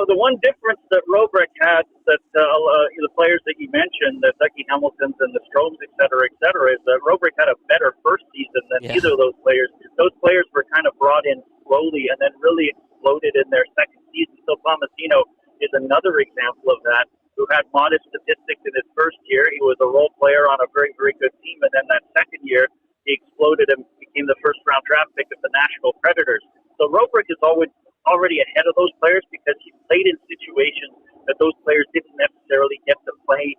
[SPEAKER 11] The one difference that Robrek had that the players that you mentioned, the Dougie Hamiltons and the Stromes, et cetera, is that Robrek had a better first season than either of those players. Those players were kind of brought in slowly and then really exploded in their second season. So Tomasino is another example of that, who had modest statistics in his first year. He was a role player on a very, very good team, and then that second year he exploded and became the first-round draft pick of the Nashville Predators. So Robrek is already ahead of those players because he played in situations that those players didn't necessarily get to play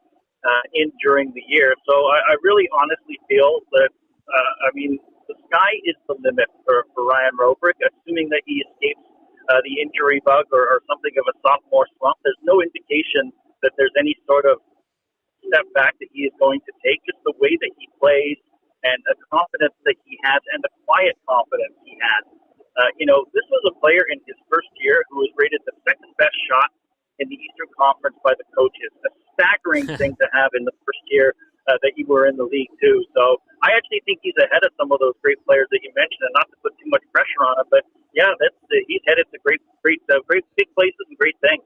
[SPEAKER 11] in during the year. So I really honestly feel that, the sky is the limit for Ryan Robrek, assuming that he escapes the injury bug or something of a sophomore slump. There's no indication that there's any sort of step back that he is going to take. Just the way that he plays and the confidence that he has and the quiet confidence he has. This was a player in his first year who was rated the second best shot in the Eastern Conference by the coaches. A staggering thing to have in the first year that you were in the league too. So I actually think he's ahead of some of those great players that you mentioned, and not to put too much pressure on him, but he's headed to great big places and great things.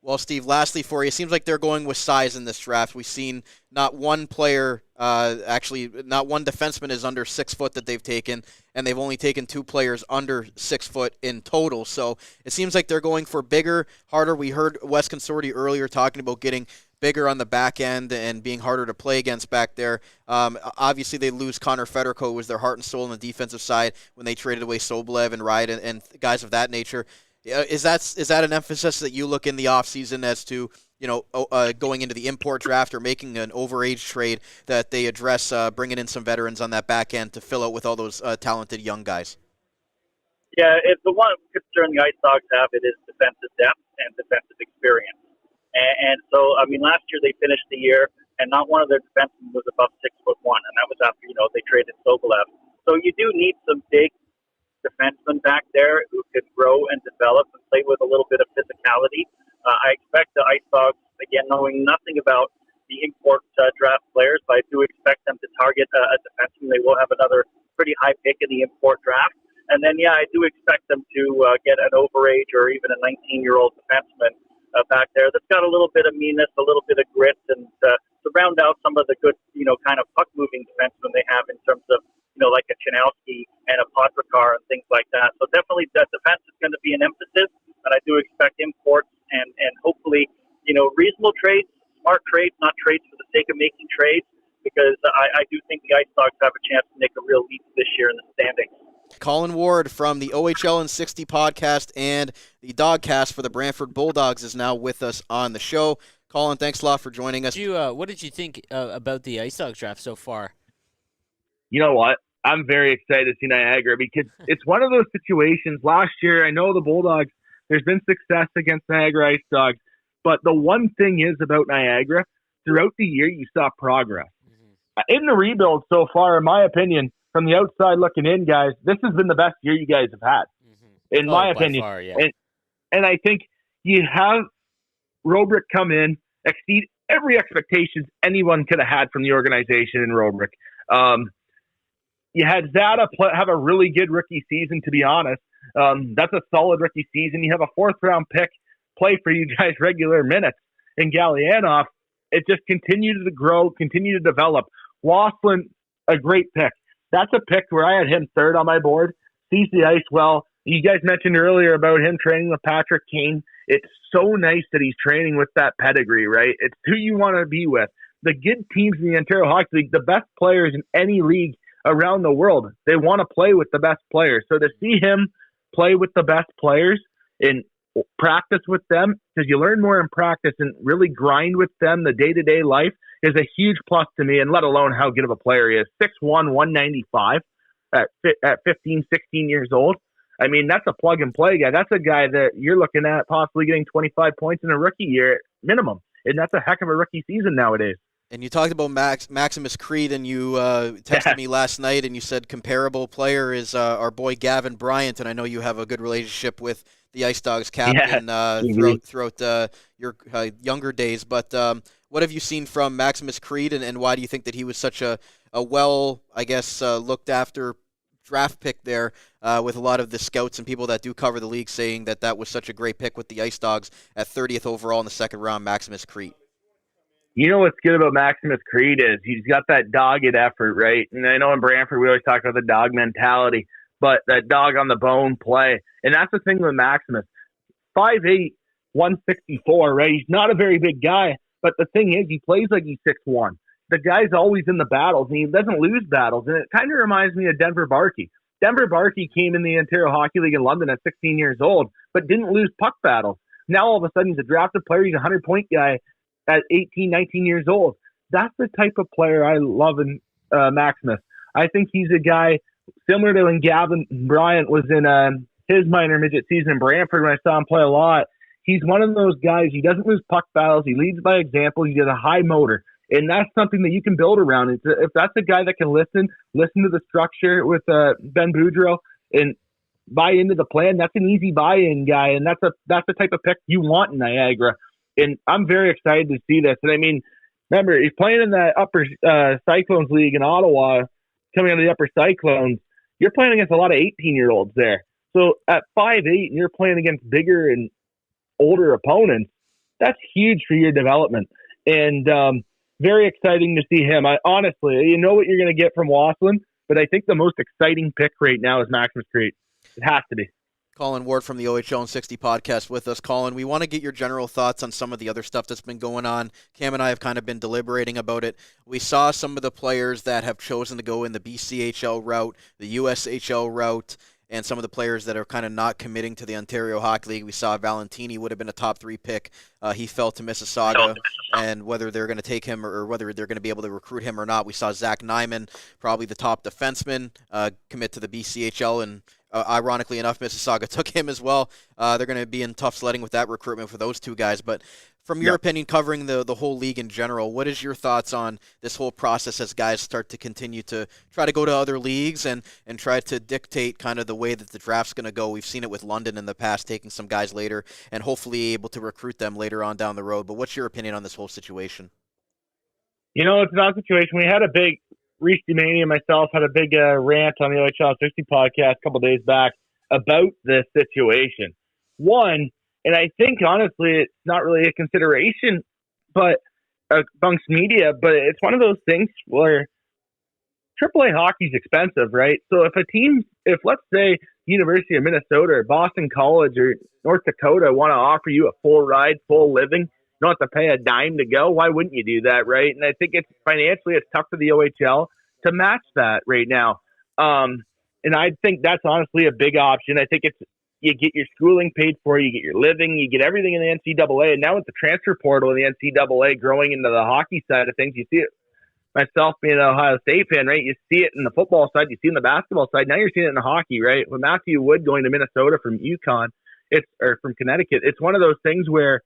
[SPEAKER 1] Well, Steve, lastly for you, it seems like they're going with size in this draft. We've seen not one player, not one defenseman is under 6 foot that they've taken, and they've only taken 2 players under 6 foot in total. So it seems like they're going for bigger, harder. We heard Wes Consorti earlier talking about getting bigger on the back end and being harder to play against back there. Obviously, they lose Connor Federico, who was their heart and soul on the defensive side when they traded away Soblev and Wright and guys of that nature. Is that an emphasis that you look in the offseason as to, going into the import draft or making an overage trade, that they address bringing in some veterans on that back end to fill out with all those talented young guys?
[SPEAKER 11] Yeah, it's the one concern the IceDogs have. It is defensive depth and defensive experience. And so, last year they finished the year, and not one of their defensemen was above 6'1", and that was after, they traded Sobolev. So you do need some big defensemen back there who could grow and develop and play with a little bit of physicality. I expect the IceDogs, again, knowing nothing about the import draft players, but I do expect them to target a defenseman. They will have another pretty high pick in the import draft. And then, I do expect them to get an overage or even a 19-year-old defenseman back there that's got a little bit of meanness, a little bit of grit, and to round out some of the good, kind of puck-moving defensemen they have in terms of, like a Chinowski and a Podrakar and things like that. So definitely that defense is going to be an emphasis, but I do expect imports and hopefully, reasonable trades, smart trades, not trades for the sake of making trades, because I do think the IceDogs have a chance to make a real leap this year in the standings.
[SPEAKER 1] Colin Ward from the OHL in 60 podcast and the Dogcast for the Brantford Bulldogs is now with us on the show. Colin, thanks a lot for joining us.
[SPEAKER 7] What did you think about the IceDogs draft so far?
[SPEAKER 13] You know what? I'm very excited to see Niagara because it's one of those situations. Last year, I know the Bulldogs, there's been success against Niagara IceDogs, but the one thing is about Niagara, throughout the year, you saw progress. In the rebuild so far, in my opinion, from the outside looking in, guys, this has been the best year you guys have had, in my opinion.
[SPEAKER 7] Far, yeah.
[SPEAKER 13] And I think you have Robrick come in, exceed every expectations anyone could have had from the organization in Robrick. You had Zada have a really good rookie season, to be honest. That's a solid rookie season. You have a fourth-round pick play for you guys regular minutes. And Gallianoff, it just continued to grow, continue to develop. Wassilyn, a great pick. That's a pick where I had him third on my board. Sees the ice well. You guys mentioned earlier about him training with Patrick Kane. It's so nice that he's training with that pedigree, right? It's who you want to be with. The good teams in the Ontario Hockey League, the best players in any league around the world, they want to play with the best players. So to see him play with the best players and practice with them, because you learn more in practice and really grind with them, the day-to-day life is a huge plus to me, and let alone how good of a player he is. 6'1", 195 at 15, 16 years old. I mean, that's a plug-and-play guy. That's a guy that you're looking at possibly getting 25 points in a rookie year minimum, and that's a heck of a rookie season nowadays.
[SPEAKER 1] And you talked about Maximus Crete, and you texted me last night, and you said comparable player is our boy Gavin Bryant, and I know you have a good relationship with the IceDogs captain throughout your younger days. But what have you seen from Maximus Crete, and why do you think that he was such a well, I guess, looked after draft pick there with a lot of the scouts and people that do cover the league saying that was such a great pick with the IceDogs at 30th overall in the second round, Maximus Crete?
[SPEAKER 13] You know what's good about Maximus Crete is he's got that dogged effort, right? And I know in Brantford we always talk about the dog mentality, but that dog on the bone play. And that's the thing with Maximus. 5'8", 164, right? He's not a very big guy, but the thing is he plays like he's 6'1". The guy's always in the battles, and he doesn't lose battles. And it kind of reminds me of Denver Barkey. Denver Barkey came in the Ontario Hockey League in London at 16 years old, but didn't lose puck battles. Now all of a sudden he's a drafted player. He's a 100-point guy at 18, 19 years old. That's the type of player I love in Maximus. I think he's a guy similar to when Gavin Bryant was in his minor midget season in Brantford when I saw him play a lot. He's one of those guys, he doesn't lose puck battles. He leads by example. He has a high motor. And that's something that you can build around. If that's a guy that can listen to the structure with Ben Boudreau and buy into the plan, that's an easy buy-in guy. And that's the type of pick you want in Niagara. And I'm very excited to see this. And I mean, remember, he's playing in that upper Cyclones League in Ottawa, coming out of the upper Cyclones. You're playing against a lot of 18-year-olds there. So at 5'8", and you're playing against bigger and older opponents, that's huge for your development. And very exciting to see him. Honestly, you know what you're going to get from Wassilyn, but I think the most exciting pick right now is Maximus Crete. It has to be.
[SPEAKER 1] Colin Ward from the OHL and 60 podcast with us. Colin, we want to get your general thoughts on some of the other stuff that's been going on. Cam and I have kind of been deliberating about it. We saw some of the players that have chosen to go in the BCHL route, the USHL route, and some of the players that are kind of not committing to the Ontario Hockey League. We saw Valentini would have been a top 3 pick. He fell to Mississauga, and whether they're going to take him or whether they're going to be able to recruit him or not. We saw Zach Nyman, probably the top defenseman, commit to the BCHL, and ironically enough, Mississauga took him as well. They're going to be in tough sledding with that recruitment for those two guys. But from your opinion, covering the whole league in general, what is your thoughts on this whole process as guys start to continue to try to go to other leagues and try to dictate kind of the way that the draft's going to go? We've seen it with London in the past, taking some guys later and hopefully able to recruit them later on down the road. But what's your opinion on this whole situation?
[SPEAKER 13] You know, it's an odd situation. We had a big Reese Demany and myself had a big rant on the OHL 60 podcast a couple days back about this situation. One, and I think honestly it's not really a consideration, but amongst media, but it's one of those things where AAA hockey is expensive, right? So if let's say University of Minnesota or Boston College or North Dakota want to offer you a full ride, full living, you don't have to pay a dime to go, why wouldn't you do that, right? And I think it's financially it's tough for the OHL to match that right now. And I think that's honestly a big option. I think you get your schooling paid for, you get your living, you get everything in the NCAA. And now with the transfer portal in the NCAA growing into the hockey side of things, you see it. Myself being an Ohio State fan, right? You see it in the football side, you see it in the basketball side. Now you're seeing it in the hockey, right? With Matthew Wood going to Minnesota from UConn, or from Connecticut, it's one of those things where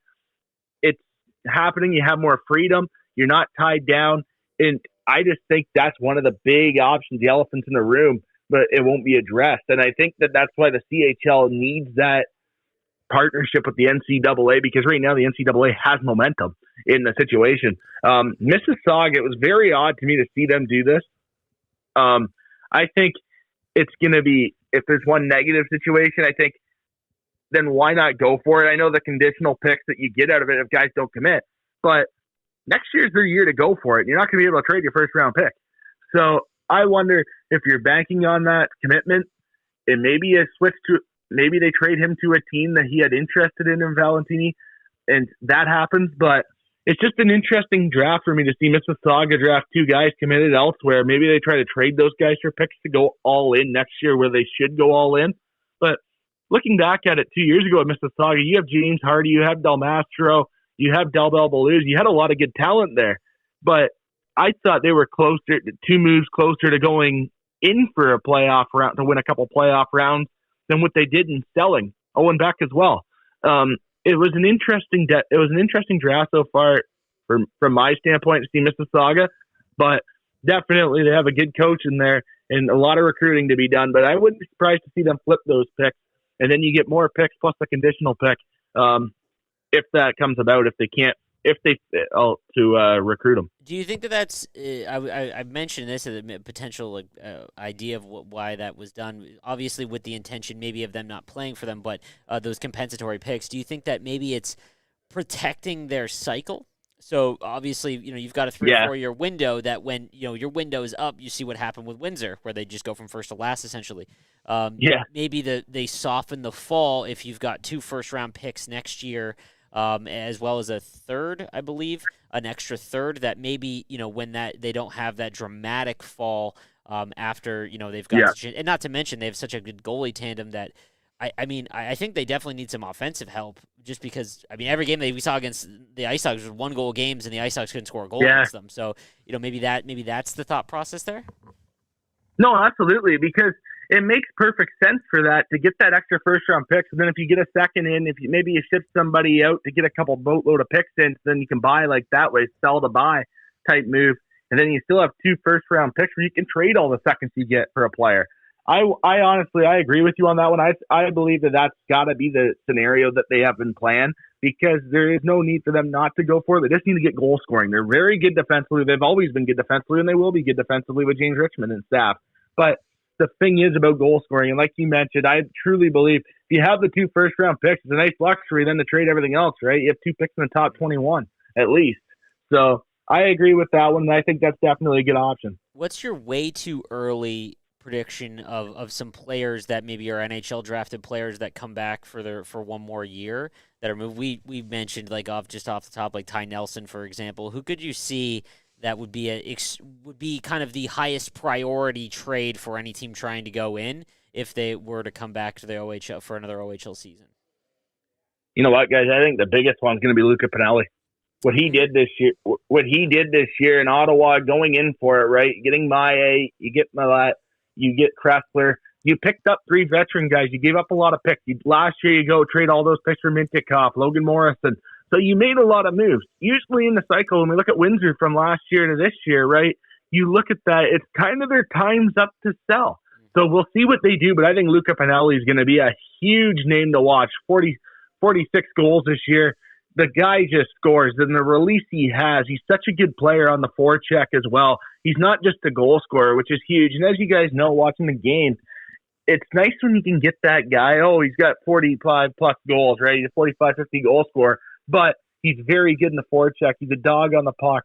[SPEAKER 13] it's happening. You have more freedom. You're not tied down. And I just think that's one of the big options, the elephants in the room, but it won't be addressed. And I think that's why the CHL needs that partnership with the NCAA, because right now the NCAA has momentum in the situation. Mississauga, it was very odd to me to see them do this. I think it's going to be, if there's one negative situation, I think, then why not go for it? I know the conditional picks that you get out of it if guys don't commit, but next year's their year to go for it. You're not going to be able to trade your first round pick. So I wonder if you're banking on that commitment, and maybe maybe they trade him to a team that he had interested in Valentini, and that happens. But it's just an interesting draft for me to see Mississauga draft 2 guys committed elsewhere. Maybe they try to trade those guys for picks to go all in next year where they should go all in. But looking back at it 2 years ago at Mississauga, you have James Hardy, you have Del Mastro, you have Del Belbaluz, you had a lot of good talent there. But I thought they were 2 moves closer to going in for a playoff round, to win a couple playoff rounds, than what they did in selling Owen Beck as well. It was an interesting draft so far from my standpoint to see Mississauga, but definitely they have a good coach in there and a lot of recruiting to be done. But I wouldn't be surprised to see them flip those picks, and then you get more picks plus a conditional pick if that comes about. If they recruit them.
[SPEAKER 7] Do you think that's? I mentioned this as a potential idea of why that was done. Obviously, with the intention maybe of them not playing for them, but those compensatory picks. Do you think that maybe it's protecting their cycle? So obviously, you've got a 3 or 4 year window that when your window is up, you see what happened with Windsor, where they just go from first to last essentially. Maybe they soften the fall if you've got 2 first round picks next year. As well as a third, I believe, an extra third, that maybe, when they don't have that dramatic fall after, they've got and not to mention they have such a good goalie tandem that I think they definitely need some offensive help, just because, every game we saw against the IceDogs was 1-goal games and the IceDogs couldn't score a goal against them. So, maybe that's the thought process there.
[SPEAKER 13] No, absolutely, because it makes perfect sense for that, to get that extra first-round picks. And then if you get a second in, maybe you ship somebody out to get a couple boatload of picks in, then you can buy like that way, sell to buy type move. And then you still have 2 first-round picks where you can trade all the seconds you get for a player. I honestly agree with you on that one. I believe that's got to be the scenario that they have been planned, because there is no need for them not to go for it. They just need to get goal scoring. They're very good defensively. They've always been good defensively, and they will be good defensively with James Richmond and staff. But the thing is about goal scoring, and like you mentioned, I truly believe if you have the 2 first-round picks, it's a nice luxury then to trade everything else, right? You have 2 picks in the top 21 at least. So I agree with that one, and I think that's definitely a good option.
[SPEAKER 7] What's your way too early prediction of some players that maybe are NHL drafted players that come back for one more year that are moved? We mentioned like off the top, like Ty Nelson, for example. Who could you see that would be kind of the highest priority trade for any team trying to go in if they were to come back to the OHL for another OHL season?
[SPEAKER 13] You know what, guys? I think the biggest one's going to be Luca Pinelli. What he did this year in Ottawa, going in for it, right? Getting Maillet, you get Millet, you get Kressler. You picked up 3 veteran guys. You gave up a lot of picks. Last year, you go trade all those picks for Mintyukov, Logan Morrison. So you made a lot of moves. Usually in the cycle, when we look at Windsor from last year to this year, right, you look at that, it's kind of their time's up to sell. So we'll see what they do, but I think Luca Pinelli is going to be a huge name to watch. 46 goals this year. The guy just scores, and the release he has, he's such a good player on the forecheck as well. He's not just a goal scorer, which is huge. And as you guys know, watching the game, it's nice when you can get that guy. Oh, he's got 45-plus goals, right? He's a 45, 50 goal scorer. But he's very good in the forecheck. He's a dog on the puck,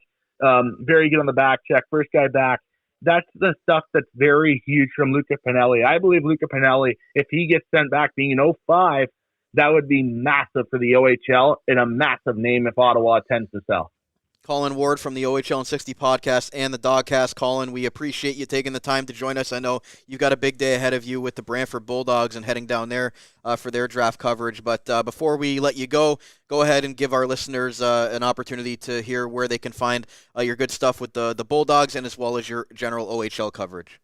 [SPEAKER 13] very good on the back check, first guy back. That's the stuff that's very huge from Luca Pinelli. I believe Luca Pinelli, if he gets sent back being an 05, that would be massive for the OHL and a massive name if Ottawa tends to sell.
[SPEAKER 1] Colin Ward from the OHL and 60 podcast and the Dogcast. Colin, we appreciate you taking the time to join us. I know you've got a big day ahead of you with the Brantford Bulldogs and heading down there for their draft coverage. But before we let you go ahead and give our listeners an opportunity to hear where they can find your good stuff with the Bulldogs and as well as your general OHL coverage.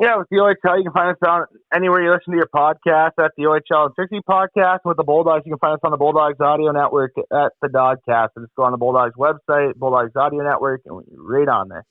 [SPEAKER 13] Yeah, with the OHL, you can find us on anywhere you listen to your podcast at the OHL and 60 podcast. With the Bulldogs, you can find us on the Bulldogs Audio Network at the Dogcast. And just go on the Bulldogs website, Bulldogs Audio Network, and we're right on there.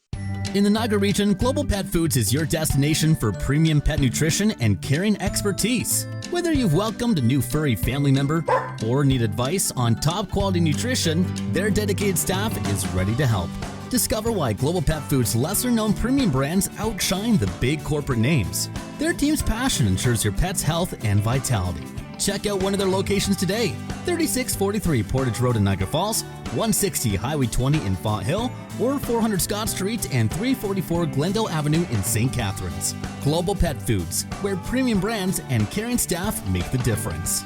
[SPEAKER 9] In the Niagara region, Global Pet Foods is your destination for premium pet nutrition and caring expertise. Whether you've welcomed a new furry family member or need advice on top quality nutrition, their dedicated staff is ready to help. Discover why Global Pet Foods' lesser-known premium brands outshine the big corporate names. Their team's passion ensures your pet's health and vitality. Check out one of their locations today: 3643 Portage Road in Niagara Falls, 160 Highway 20 in Font Hill, or 400 Scott Street and 344 Glendale Avenue in St. Catharines. Global Pet Foods, where premium brands and caring staff make the difference.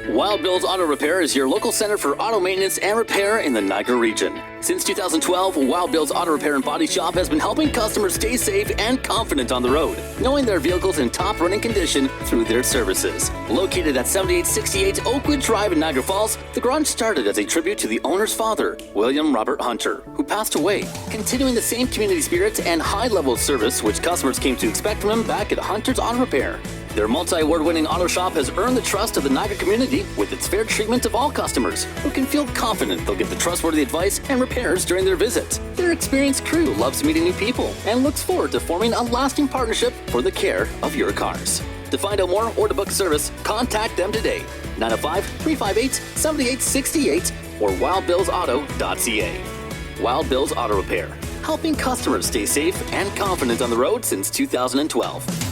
[SPEAKER 14] Wild Bill's Auto Repair is your local center for auto maintenance and repair in the Niagara region. Since 2012, Wild Bill's Auto Repair and Body Shop has been helping customers stay safe and confident on the road, knowing their vehicles in top running condition through their services. Located at 7868 Oakwood Drive in Niagara Falls, the garage started as a tribute to the owner's father, William Robert Hunter, who passed away, continuing the same community spirit and high level of service which customers came to expect from him back at Hunter's Auto Repair. Their multi-award-winning auto shop has earned the trust of the Niagara community with its fair treatment of all customers who can feel confident they'll get the trustworthy advice and repairs during their visit. Their experienced crew loves meeting new people and looks forward to forming a lasting partnership for the care of your cars. To find out more or to book service, contact them today, 905-358-7868 or wildbillsauto.ca. Wild Bill's Auto Repair, helping customers stay safe and confident on the road since 2012.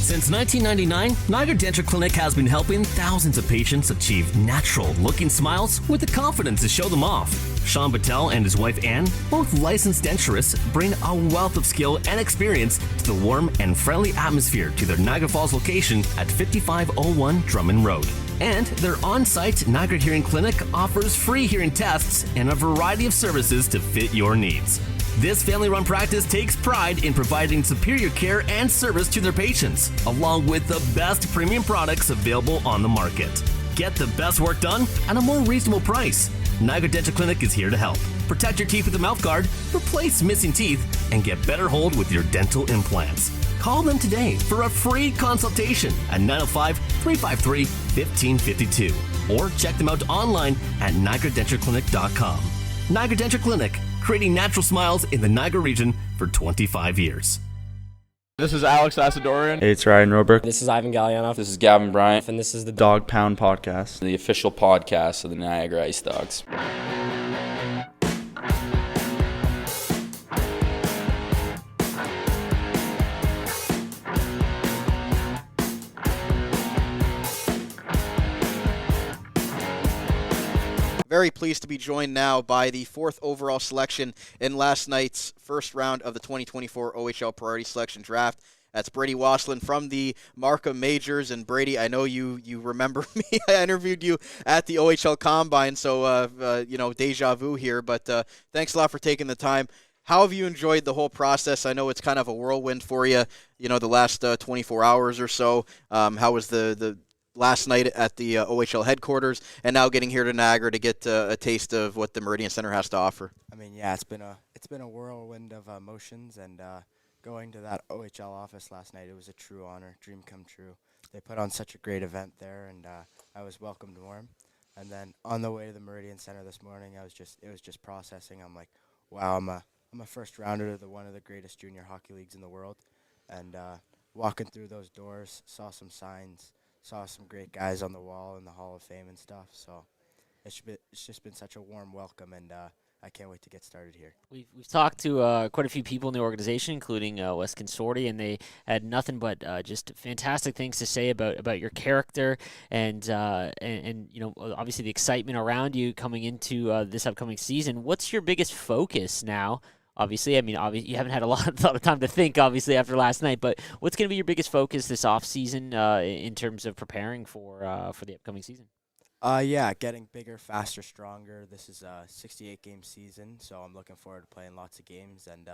[SPEAKER 9] Since 1999, Niagara Denture Clinic has been helping thousands of patients achieve natural-looking smiles with the confidence to show them off. Sean Patel and his wife Anne, both licensed denturists, bring a wealth of skill and experience to the warm and friendly atmosphere to their Niagara Falls location at 5501 Drummond Road. And their on-site Niagara Hearing Clinic offers free hearing tests and a variety of services to fit your needs. This family-run practice takes pride in providing superior care and service to their patients, along with the best premium products available on the market. Get the best work done at a more reasonable price. Niagara Denture Clinic is here to help. Protect your teeth with a mouth guard, replace missing teeth, and get better hold with your dental implants. Call them today for a free consultation at 905-353-1552 or check them out online at niagaradentureclinic.com. Niagara Denture Clinic, creating natural smiles in the Niagara region for 25 years.
[SPEAKER 15] This is Alex Asadorian.
[SPEAKER 16] Hey, it's Ryan Roberg.
[SPEAKER 17] This is Ivan Galyanov.
[SPEAKER 15] This is Gavin Bryant.
[SPEAKER 17] And this is the
[SPEAKER 16] Dog Pound Podcast,
[SPEAKER 12] the official podcast of the Niagara IceDogs.
[SPEAKER 1] Very pleased to be joined now by the 4th overall selection in last night's first round of the 2024 OHL Priority Selection Draft. That's Braidy Wassilyn from the Markham Majors. And Brady, I know you remember me. I interviewed you at the OHL Combine, so, deja vu here. But thanks a lot for taking the time. How have you enjoyed the whole process? I know it's kind of a whirlwind for you, the last 24 hours or so. How was the last night at the OHL headquarters, and now getting here to Niagara to get a taste of what the Meridian Center has to offer?
[SPEAKER 16] I mean, yeah, it's been a whirlwind of emotions, and going to that OHL office last night, it was a true honor, dream come true. They put on such a great event there, and I was welcomed warm. And then on the way to the Meridian Center this morning, it was just processing. I'm like, wow, I'm a first rounder to one of the greatest junior hockey leagues in the world, and walking through those doors, saw some signs. Saw some great guys on the wall in the Hall of Fame and stuff. So it's just been such a warm welcome, and I can't wait to get started here.
[SPEAKER 7] We've talked to quite a few people in the organization, including West Consorti, and they had nothing but just fantastic things to say about your character and obviously the excitement around you coming into this upcoming season. What's your biggest focus now? Obviously, you haven't had a lot of time to think, obviously, after last night, but what's going to be your biggest focus this offseason in terms of preparing for the upcoming season?
[SPEAKER 16] Getting bigger, faster, stronger. This is a 68-game season, so I'm looking forward to playing lots of games, and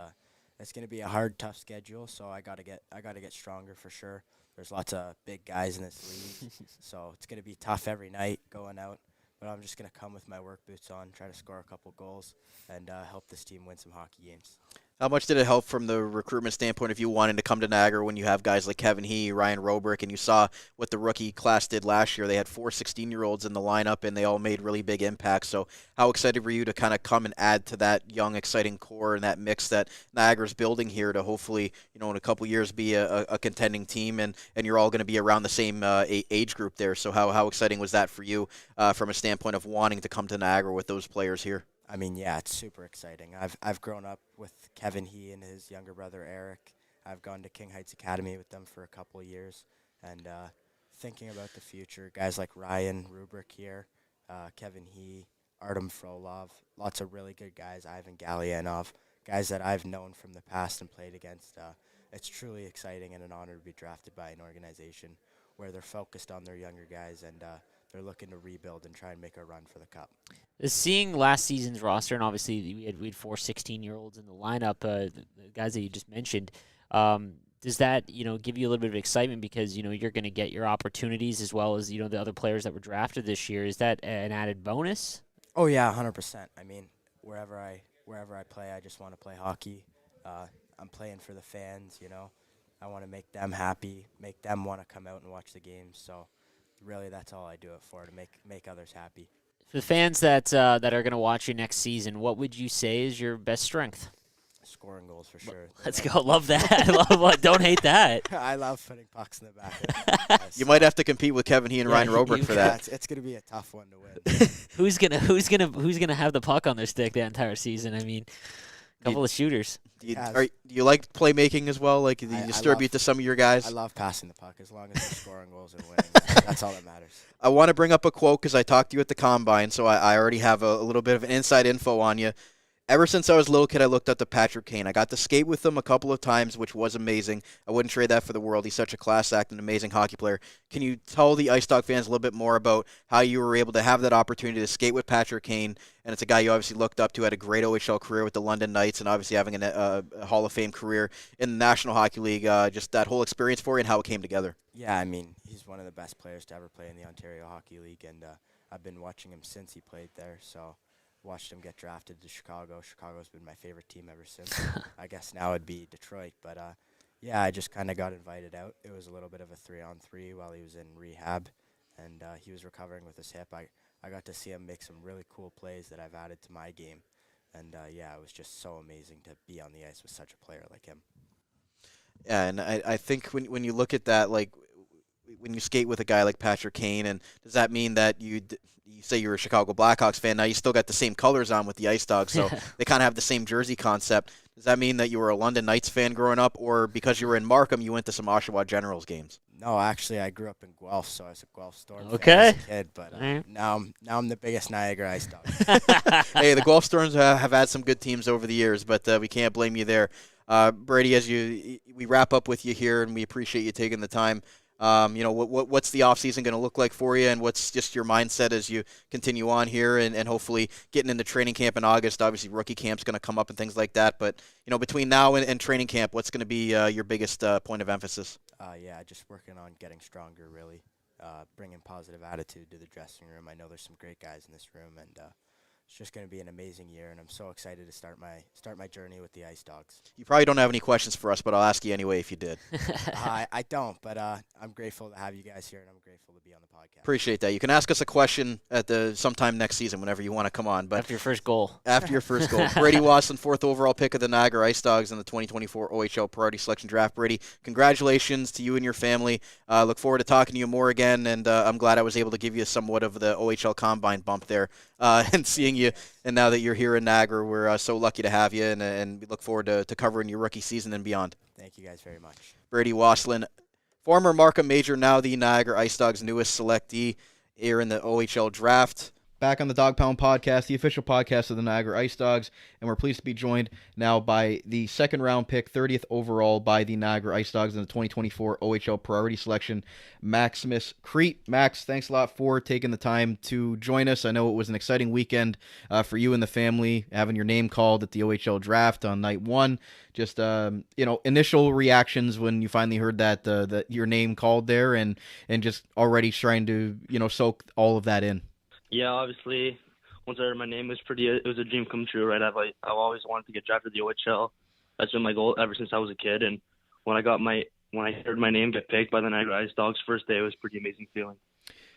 [SPEAKER 16] it's going to be a hard, tough schedule, so I got to get stronger for sure. There's lots of big guys in this league, so it's going to be tough every night going out. But I'm just going to come with my work boots on, try to score a couple goals, and help this team win some hockey games.
[SPEAKER 1] How much did it help from the recruitment standpoint if you wanted to come to Niagara when you have guys like Kevin He, Ryan Robrick, and you saw what the rookie class did last year? They had 4 16-year-olds in the lineup, and they all made really big impacts. So how excited were you to kind of come and add to that young, exciting core and that mix that Niagara's building here to hopefully, in a couple years be a contending team, and you're all going to be around the same age group there. So how exciting was that for you from a standpoint of wanting to come to Niagara with those players here?
[SPEAKER 16] I mean, yeah, it's super exciting. I've grown up with Kevin He and his younger brother Eric. I've gone to King Heights Academy with them for a couple of years, and thinking about the future, guys like Ryan Rubrick here, Kevin He, Artem Frolov, lots of really good guys, Ivan Galyanov, guys that I've known from the past and played against. It's truly exciting and an honor to be drafted by an organization where they're focused on their younger guys, and they're looking to rebuild and try and make a run for the Cup.
[SPEAKER 7] Seeing last season's roster, and obviously we had 4 16-year-olds in the lineup, the guys that you just mentioned, does that give you a little bit of excitement because you're going to get your opportunities as well as the other players that were drafted this year? Is that an added bonus?
[SPEAKER 16] Oh yeah, 100%. I mean, wherever I play, I just want to play hockey. I'm playing for the fans. I want to make them happy, make them want to come out and watch the games. So really, that's all I do it for, to make others happy.
[SPEAKER 7] For the fans that are going to watch you next season, what would you say is your best strength?
[SPEAKER 16] Scoring goals for sure.
[SPEAKER 7] Let's go. Love that. Don't hate that.
[SPEAKER 16] I love putting pucks in the back.
[SPEAKER 1] You might have to compete with Kevin He and Ryan Robrick for that.
[SPEAKER 16] It's going to be a tough one to win.
[SPEAKER 7] Who's gonna have the puck on their stick the entire season? I mean, a couple of shooters.
[SPEAKER 1] Do you like playmaking as well? Like, do you distribute to some of your guys?
[SPEAKER 16] I love passing the puck as long as they're scoring goals and winning. That's all that matters.
[SPEAKER 1] I want to bring up a quote because I talked to you at the Combine, so I already have a little bit of an inside info on you. Ever since I was a little kid, I looked up to Patrick Kane. I got to skate with him a couple of times, which was amazing. I wouldn't trade that for the world. He's such a class act and amazing hockey player. Can you tell the IceDog fans a little bit more about how you were able to have that opportunity to skate with Patrick Kane? And it's a guy you obviously looked up to, had a great OHL career with the London Knights, and obviously having a Hall of Fame career in the National Hockey League. Just that whole experience for you and how it came together.
[SPEAKER 16] Yeah, I mean, he's one of the best players to ever play in the Ontario Hockey League, and I've been watching him since he played there, so watched him get drafted to Chicago. Chicago's been my favorite team ever since. I guess now it'd be Detroit, but I just kind of got invited out. It was a little bit of a 3-on-3 while he was in rehab, and he was recovering with his hip. I got to see him make some really cool plays that I've added to my game, and it was just so amazing to be on the ice with such a player like him.
[SPEAKER 1] Yeah, and I think when you look at that, like when you skate with a guy like Patrick Kane, and does that mean that you say you're a Chicago Blackhawks fan, now you still got the same colors on with the IceDogs, so they kind of have the same jersey concept. Does that mean that you were a London Knights fan growing up, or because you were in Markham, you went to some Oshawa Generals games?
[SPEAKER 16] No, actually, I grew up in Guelph, so I was a Guelph Storm fan
[SPEAKER 7] Okay.
[SPEAKER 16] as a kid. But now I'm the biggest Niagara IceDogs.
[SPEAKER 1] Hey, the Guelph Storms have had some good teams over the years, but we can't blame you there. Brady, as we wrap up with you here, and we appreciate you taking the time. What's the offseason going to look like for you, and what's just your mindset as you continue on here and hopefully getting into training camp in August? Obviously, rookie camp's going to come up and things like that, but between now and training camp, what's going to be your biggest point of emphasis?
[SPEAKER 16] Just working on getting stronger, really, bringing positive attitude to the dressing room. I know there's some great guys in this room, and it's just going to be an amazing year, and I'm so excited to start my journey with the IceDogs.
[SPEAKER 1] You probably don't have any questions for us, but I'll ask you anyway if you did.
[SPEAKER 16] I don't, but I'm grateful to have you guys here, and I'm grateful to be on the podcast.
[SPEAKER 1] Appreciate that. You can ask us a question at sometime next season whenever you want to come on. But
[SPEAKER 7] after your first goal.
[SPEAKER 1] After your first goal. Braidy Wassilyn, 4th overall pick of the Niagara IceDogs in the 2024 OHL Priority Selection Draft. Brady, congratulations to you and your family. Look forward to talking to you more again, and I'm glad I was able to give you somewhat of the OHL Combine bump there and seeing you. And now that you're here in Niagara, we're so lucky to have you, and we look forward to covering your rookie season and beyond.
[SPEAKER 16] Thank you guys very much.
[SPEAKER 1] Braidy Wassilyn, former Markham Major, now the Niagara IceDogs' newest selectee here in the OHL Draft. Back on the Dog Pound Podcast, the official podcast of the Niagara IceDogs, and we're pleased to be joined now by the second-round pick, 30th overall by the Niagara IceDogs in the 2024 OHL Priority Selection, Maximus Crete. Max, thanks a lot for taking the time to join us. I know it was an exciting weekend for you and the family, having your name called at the OHL Draft on night one. Just initial reactions when you finally heard that your name called there, and just already trying to soak all of that in.
[SPEAKER 17] Yeah, obviously, once I heard my name, it was a dream come true, right? I've always wanted to get drafted to the OHL. That's been my goal ever since I was a kid. And when I heard my name get picked by the Niagara IceDogs first day, it was a pretty amazing feeling.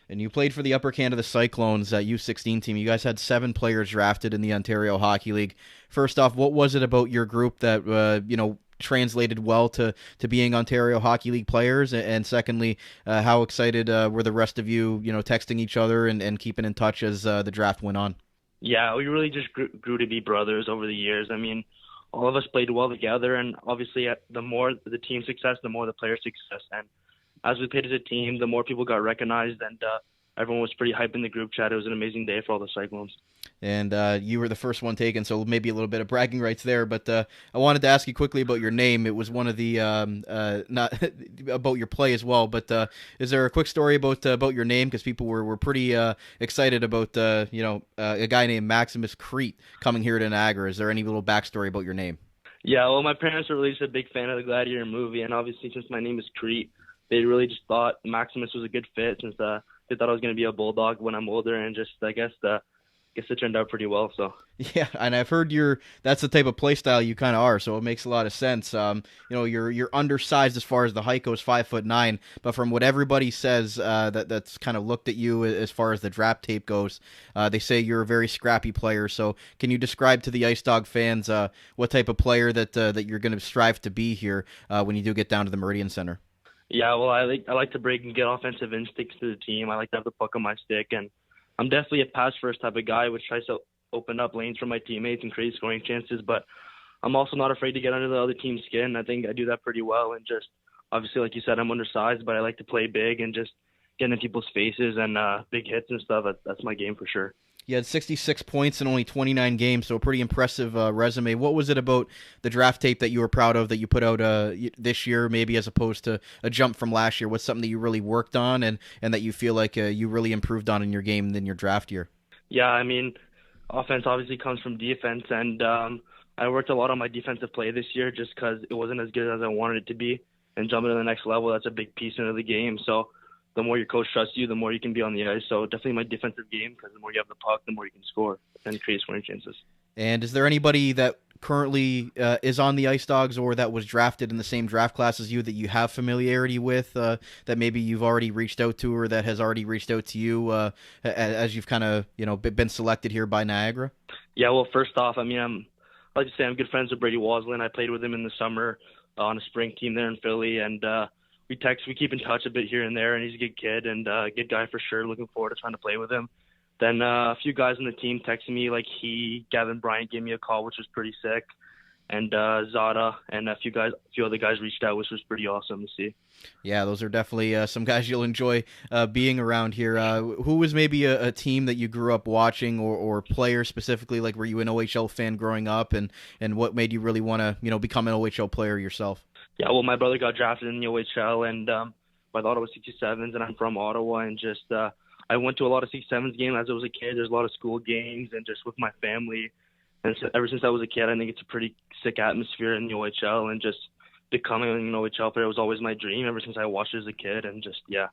[SPEAKER 1] And you played for the Upper Canada Cyclones U16 team. You guys had 7 players drafted in the Ontario Hockey League. First off, what was it about your group that translated well to being Ontario Hockey League players? And secondly, how excited were the rest of you, texting each other and keeping in touch as the draft went on?
[SPEAKER 17] Yeah, we really just grew to be brothers over the years. I mean, all of us played well together, and obviously the more the team success, the more the player success. And as we played as a team, the more people got recognized, and everyone was pretty hyped in the group chat. It was an amazing day for all the Cyclones.
[SPEAKER 1] And you were the first one taken, so maybe a little bit of bragging rights there. But I wanted to ask you quickly about your name. It was one of the not about your play as well. But is there a quick story about your name? Because people were pretty excited about a guy named Maximus Crete coming here to Niagara. Is there any little backstory about your name?
[SPEAKER 17] Yeah, well, my parents were really just a big fan of the Gladiator movie, and obviously since my name is Crete, they really just thought Maximus was a good fit since they thought I was going to be a Bulldog when I'm older, and just I guess it turned out pretty well. So
[SPEAKER 1] yeah, and I've heard that's the type of play style you kind of are, so it makes a lot of sense. You're undersized as far as the height goes, 5'9", but from what everybody says that's kind of looked at you as far as the draft tape goes, they say you're a very scrappy player. So can you describe to the IceDog fans what type of player that you're going to strive to be here when you do get down to the Meridian Center?
[SPEAKER 17] Yeah, well, I like to break and get offensive instincts to the team. I like to have the puck on my stick, and I'm definitely a pass-first type of guy, which tries to open up lanes for my teammates and create scoring chances. But I'm also not afraid to get under the other team's skin. I think I do that pretty well. And just obviously, like you said, I'm undersized, but I like to play big and just get in people's faces and big hits and stuff. That's my game for sure.
[SPEAKER 1] You had 66 points in only 29 games, so a pretty impressive resume. What was it about the draft tape that you were proud of that you put out this year, maybe as opposed to a jump from last year? What's something that you really worked on and that you feel like you really improved on in your game in your draft year?
[SPEAKER 17] Yeah, I mean, offense obviously comes from defense, and I worked a lot on my defensive play this year just because it wasn't as good as I wanted it to be. And jumping to the next level, that's a big piece into the game. So the more your coach trusts you, the more you can be on the ice. So definitely my defensive game, because the more you have the puck, the more you can score and create scoring chances.
[SPEAKER 1] And is there anybody that currently is on the IceDogs or that was drafted in the same draft class as you that you have familiarity with that maybe you've already reached out to or that has already reached out to you as you've kind of been selected here by Niagara?
[SPEAKER 17] Yeah, well, first off, I mean, I like to say I'm good friends with Braidy Wassilyn. I played with him in the summer on a spring team there in Philly, and we keep in touch a bit here and there, and he's a good kid and a good guy for sure. Looking forward to trying to play with him. Then a few guys on the team texted me, like Gavin, Bryant gave me a call, which was pretty sick. and Zada and a few other guys reached out, which was pretty awesome to see.
[SPEAKER 1] Yeah, those are definitely some guys you'll enjoy being around here. Who was maybe a team that you grew up watching, or player specifically? Like, were you an OHL fan growing up, and what made you really want to become an OHL player yourself?
[SPEAKER 17] Yeah, well, my brother got drafted in the OHL and by the Ottawa 67s, and I'm from Ottawa, and just I went to a lot of 67s games as I was a kid. There's a lot of school games and just with my family. And so ever since I was a kid, I think it's a pretty sick atmosphere in the OHL, and just becoming an OHL player was always my dream ever since I watched it as a kid, and just, yeah.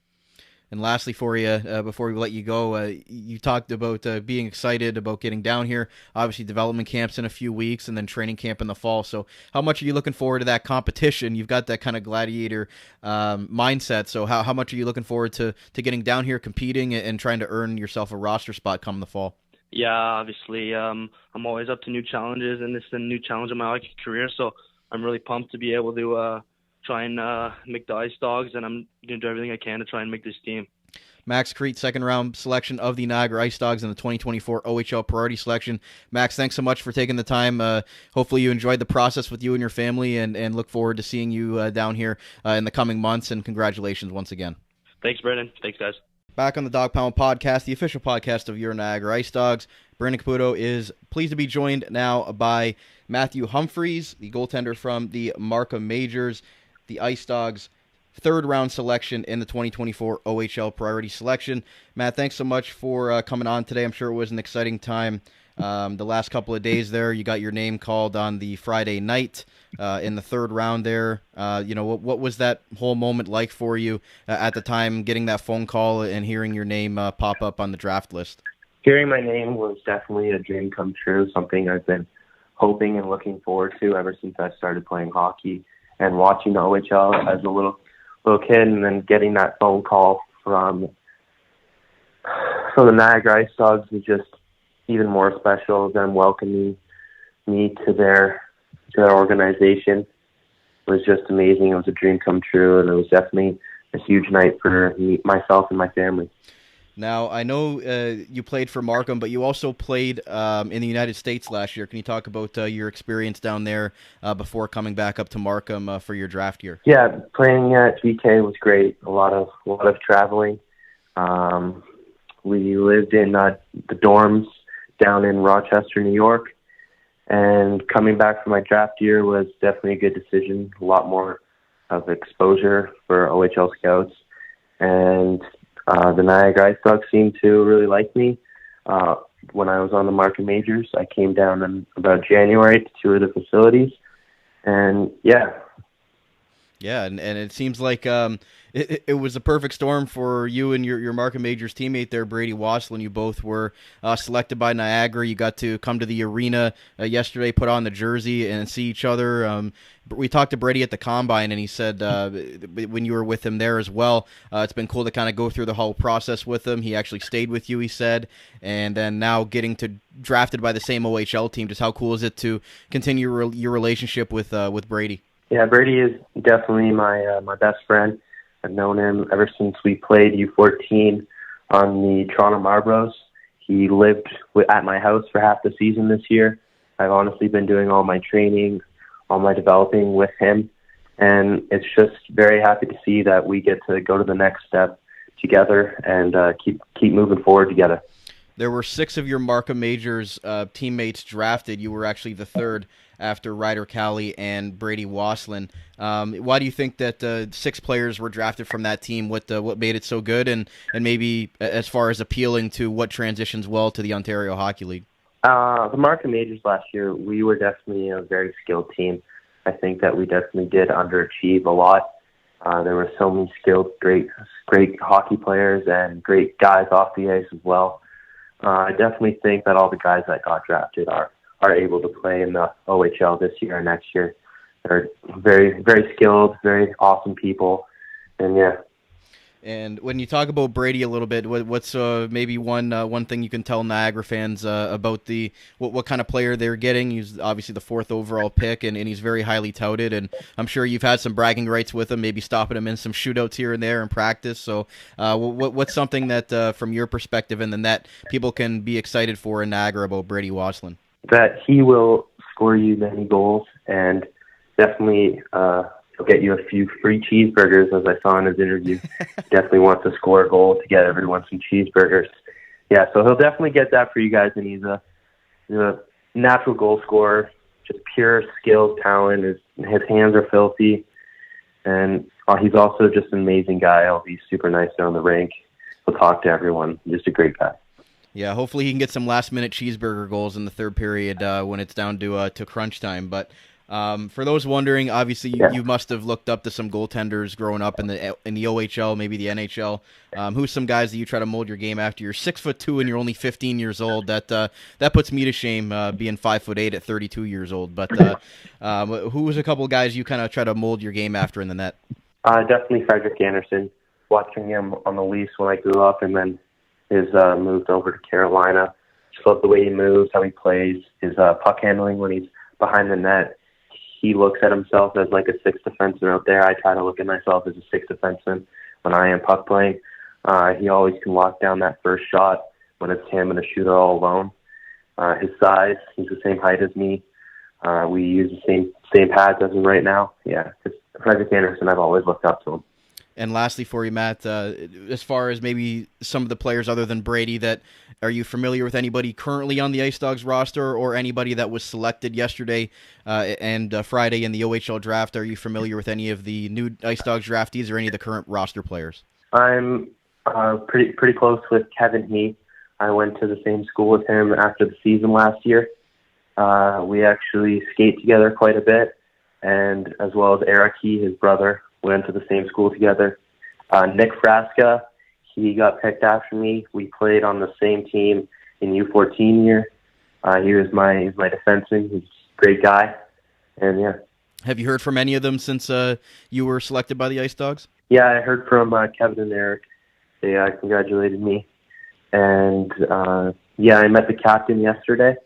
[SPEAKER 1] And lastly for you, before we let you go, you talked about being excited about getting down here. Obviously, development camp's in a few weeks, and then training camp in the fall. So how much are you looking forward to that competition? You've got that kind of gladiator mindset. So how much are you looking forward to getting down here, competing, and trying to earn yourself a roster spot come the fall?
[SPEAKER 17] Yeah, obviously, I'm always up to new challenges, and this is a new challenge in my hockey career, so I'm really pumped to be able to try and make the IceDogs, and I'm going to do everything I can to try and make this team.
[SPEAKER 1] Max Crete, second-round selection of the Niagara IceDogs in the 2024 OHL Priority Selection. Max, thanks so much for taking the time. Hopefully you enjoyed the process with you and your family, and look forward to seeing you down here in the coming months, and congratulations once again.
[SPEAKER 17] Thanks, Brendan. Thanks, guys.
[SPEAKER 1] Back on the Dog Pound Podcast, the official podcast of your Niagara IceDogs. Brandon Caputo is pleased to be joined now by Matthew Humphries, the goaltender from the Markham Majors, the IceDogs' third-round selection in the 2024 OHL Priority Selection. Matt, thanks so much for coming on today. I'm sure it was an exciting time the last couple of days there. You got your name called on the Friday night in the third round there. What was that whole moment like for you at the time, getting that phone call and hearing your name pop up on the draft list?
[SPEAKER 18] Hearing my name was definitely a dream come true, something I've been hoping and looking forward to ever since I started playing hockey and watching the OHL as a little kid, and then getting that phone call from the Niagara IceDogs was just even more special. Them welcoming me to their organization was just amazing. It was a dream come true, and it was definitely a huge night for myself and my family.
[SPEAKER 1] Now, I know you played for Markham, but you also played in the United States last year. Can you talk about your experience down there before coming back up to Markham for your draft year?
[SPEAKER 18] Yeah, playing at GK was great. A lot of traveling. We lived in the dorms down in Rochester, New York, and coming back for my draft year was definitely a good decision. A lot more of exposure for OHL scouts, and the Niagara IceDogs seemed to really like me. When I was on the Markham Majors, I came down in about January to tour the facilities, and yeah.
[SPEAKER 1] Yeah, and it seems like it was a perfect storm for you and your Markham Majors teammate there, Braidy Wassilyn. You both were selected by Niagara. You got to come to the arena yesterday, put on the jersey, and see each other. We talked to Brady at the Combine, and he said when you were with him there as well, it's been cool to kind of go through the whole process with him. He actually stayed with you, he said, and then now getting to drafted by the same OHL team. Just how cool is it to continue your relationship with Brady?
[SPEAKER 18] Yeah, Brady is definitely my best friend. I've known him ever since we played U14 on the Toronto Marlboros. He lived at my house for half the season this year. I've honestly been doing all my training, all my developing with him, and it's just very happy to see that we get to go to the next step together and keep moving forward together.
[SPEAKER 1] There were 6 of your Markham Majors teammates drafted. You were actually the third after Ryder Cali and Braidy Wassilyn. Why do you think that 6 players were drafted from that team? What made it so good, and maybe as far as appealing to what transitions well to the Ontario Hockey League?
[SPEAKER 18] The Markham Majors last year, we were definitely a very skilled team. I think that we definitely did underachieve a lot. There were so many skilled, great hockey players and great guys off the ice as well. I definitely think that all the guys that got drafted are able to play in the OHL this year and next year. They're very, very skilled, very awesome people, and yeah.
[SPEAKER 1] And when you talk about Brady a little bit, what's maybe one thing you can tell Niagara fans about what kind of player they're getting? He's obviously the 4th overall pick, and he's very highly touted. And I'm sure you've had some bragging rights with him, maybe stopping him in some shootouts here and there in practice. So what's something that, from your perspective, and then that people can be excited for in Niagara about Braidy Wassilyn?
[SPEAKER 18] That he will score you many goals, and definitely he'll get you a few free cheeseburgers, as I saw in his interview. Definitely wants to score a goal to get everyone some cheeseburgers. Yeah, so he'll definitely get that for you guys, and he's a natural goal scorer, just pure skill, talent. His hands are filthy, and he's also just an amazing guy. He's super nice down the rink. He'll talk to everyone. Just a great guy.
[SPEAKER 1] Yeah, hopefully he can get some last-minute cheeseburger goals in the third period when it's down to crunch time. But for those wondering, obviously you must have looked up to some goaltenders growing up in the OHL, maybe the NHL. Who's some guys that you try to mold your game after? You're 6'2" and you're only 15 years old. That puts me to shame, being 5'8" at 32 years old. But who was a couple of guys you kind of try to mold your game after in the net?
[SPEAKER 18] Definitely Frederick Anderson. Watching him on the Leafs when I grew up, and then his moved over to Carolina. Just love the way he moves, how he plays, his puck handling when he's behind the net. He looks at himself as like a sixth defenseman out there. I try to look at myself as a sixth defenseman when I am puck playing. He always can lock down that first shot when it's him and a shooter all alone. His size, he's the same height as me. We use the same pads as him right now. Yeah, Frederick Anderson, I've always looked up to him.
[SPEAKER 1] And lastly for you, Matt, as far as maybe some of the players other than Brady, are you familiar with anybody currently on the IceDogs roster or anybody that was selected yesterday and Friday in the OHL Draft? Are you familiar with any of the new IceDogs draftees or any of the current roster players?
[SPEAKER 18] I'm pretty close with Kevin He. I went to the same school with him after the season last year. We actually skate together quite a bit, and as well as Eric He, his brother. We went to the same school together. Nick Frasca, he got picked after me. We played on the same team in U14 year. He was my defenseman. He's a great guy. And yeah.
[SPEAKER 1] Have you heard from any of them since you were selected by the IceDogs?
[SPEAKER 18] Yeah, I heard from Kevin and Eric. They congratulated me. And I met the captain yesterday.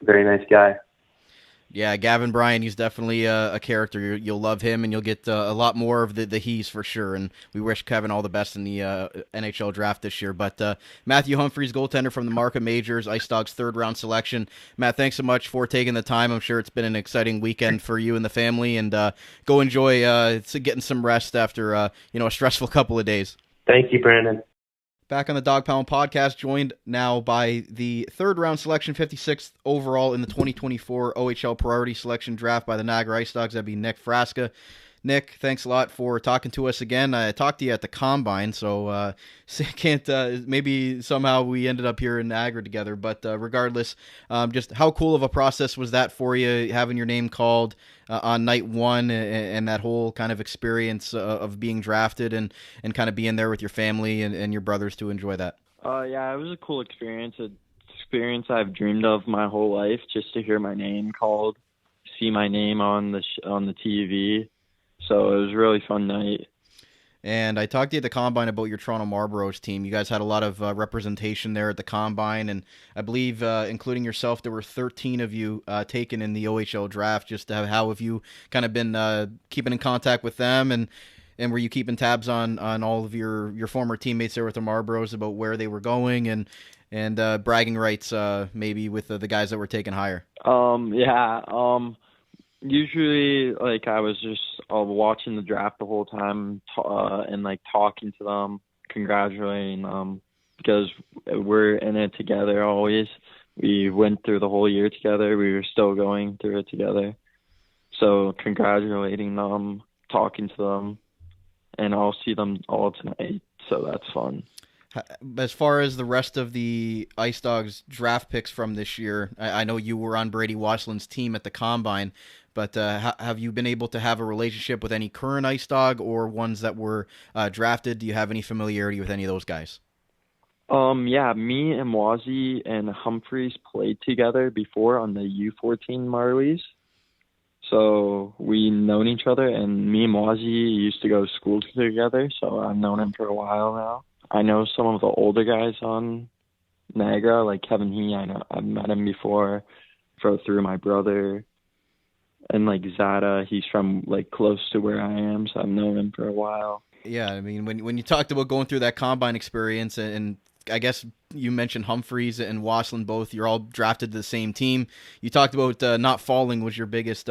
[SPEAKER 18] Very nice guy.
[SPEAKER 1] Yeah, Gavin Bryant, he's definitely a character. You'll love him, and you'll get a lot more of the he's for sure. And we wish Kevin all the best in the NHL draft this year. But Matthew Humphries, goaltender from the Markham Majors, IceDogs third-round selection. Matt, thanks so much for taking the time. I'm sure it's been an exciting weekend for you and the family. And go enjoy getting some rest after a stressful couple of days.
[SPEAKER 18] Thank you, Brandon.
[SPEAKER 1] Back on the Dog Pound podcast, joined now by the third-round selection, 56th overall in the 2024 OHL Priority Selection Draft by the Niagara IceDogs. That'd be Nick Frasca. Nick, thanks a lot for talking to us again. I talked to you at the Combine, so maybe somehow we ended up here in Niagara together. But regardless, just how cool of a process was that for you, having your name called on night one and that whole kind of experience of being drafted and kind of being there with your family and your brothers to enjoy that?
[SPEAKER 19] Yeah, it was a cool experience. An experience I've dreamed of my whole life, just to hear my name called, see my name on the TV. So it was a really fun night.
[SPEAKER 1] And I talked to you at the Combine about your Toronto Marlboros team. You guys had a lot of representation there at the Combine, and I believe, including yourself, there were 13 of you taken in the OHL Draft. Just how have you kind of been keeping in contact with them, and were you keeping tabs on all of your former teammates there with the Marlboros about where they were going and bragging rights maybe with the guys that were taken higher?
[SPEAKER 19] Usually, I was just watching the draft the whole time and talking to them, congratulating them, because we're in it together always. We went through the whole year together. We were still going through it together. So congratulating them, talking to them, and I'll see them all tonight. So that's fun.
[SPEAKER 1] As far as the rest of the IceDogs draft picks from this year, I know you were on Braidy Wassilyn's team at the Combine, but have you been able to have a relationship with any current IceDog or ones that were drafted? Do you have any familiarity with any of those guys?
[SPEAKER 19] Yeah, me and Wazzy and Humphries played together before on the U14 Marlies. So we known each other, and me and Wazzy used to go to school together, so I've known him for a while now. I know some of the older guys on Niagara, like Kevin He. I've met him before through my brother. And Zada, he's from close to where I am, so I've known him for a while.
[SPEAKER 1] Yeah, I mean, when you talked about going through that Combine experience and I guess you mentioned Humphries and Wassilyn both. You're all drafted to the same team. You talked about not falling was your biggest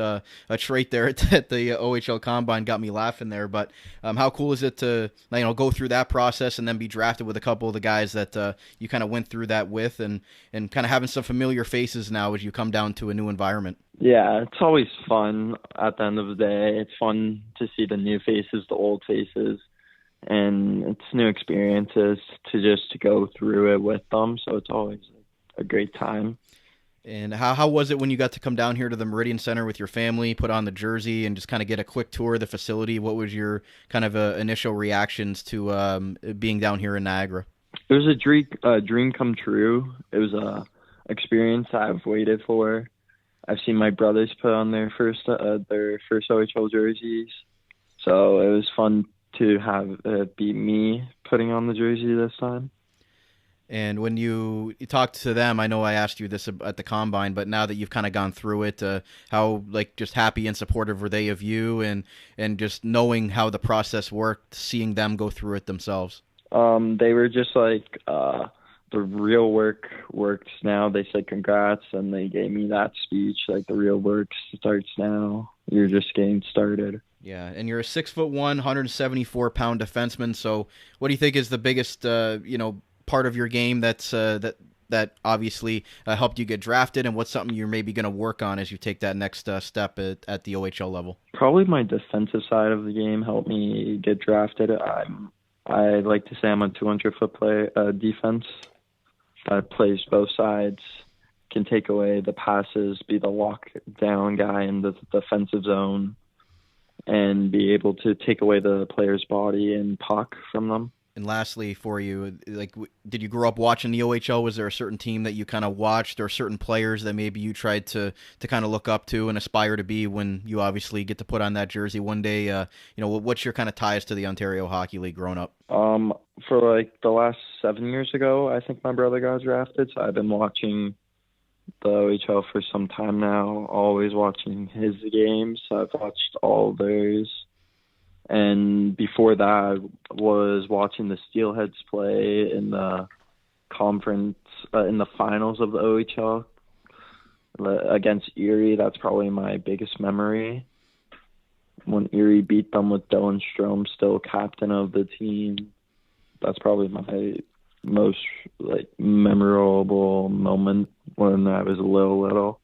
[SPEAKER 1] trait there at the OHL Combine. Got me laughing there. But how cool is it to go through that process and then be drafted with a couple of the guys that you kind of went through that with, and kind of having some familiar faces now as you come down to a new environment?
[SPEAKER 19] Yeah, it's always fun at the end of the day. It's fun to see the new faces, the old faces, and it's new experiences to just go through it with them. So it's always a great time.
[SPEAKER 1] And how was it when you got to come down here to the Meridian Center with your family, put on the jersey, and just kind of get a quick tour of the facility? What was your kind of initial reactions to being down here in Niagara?
[SPEAKER 19] It was a dream come true. It was a experience I've waited for. I've seen my brothers put on their first OHL jerseys, so it was fun to have it be me putting on the jersey this time.
[SPEAKER 1] And when you talked to them, I know I asked you this at the Combine, but now that you've kind of gone through it, how just happy and supportive were they of you, and just knowing how the process worked, seeing them go through it themselves?
[SPEAKER 19] They were just like, the real work works now. They said congrats, and they gave me that speech, like the real work starts now. You're just getting started.
[SPEAKER 1] Yeah, and you're a 6'1", 174-pound defenseman. So, what do you think is the biggest, part of your game that's that obviously helped you get drafted, and what's something you're maybe going to work on as you take that next step at the OHL level?
[SPEAKER 19] Probably my defensive side of the game helped me get drafted. I like to say I'm a 200-foot defense that plays both sides, can take away the passes, be the lockdown guy in the defensive zone, and be able to take away the player's body and puck from them.
[SPEAKER 1] And lastly, for you, did you grow up watching the OHL? Was there a certain team that you kind of watched, or certain players that maybe you tried to kind of look up to and aspire to be when you obviously get to put on that jersey one day? What's your kind of ties to the Ontario Hockey League growing up?
[SPEAKER 19] For the last 7 years ago, I think my brother got drafted, so I've been watching the OHL for some time now, always watching his games. I've watched all theirs. And before that, I was watching the Steelheads play in the conference, in the finals of the OHL against Erie. That's probably my biggest memory. When Erie beat them with Dylan Strome still captain of the team. That's probably my most memorable moment when I was little.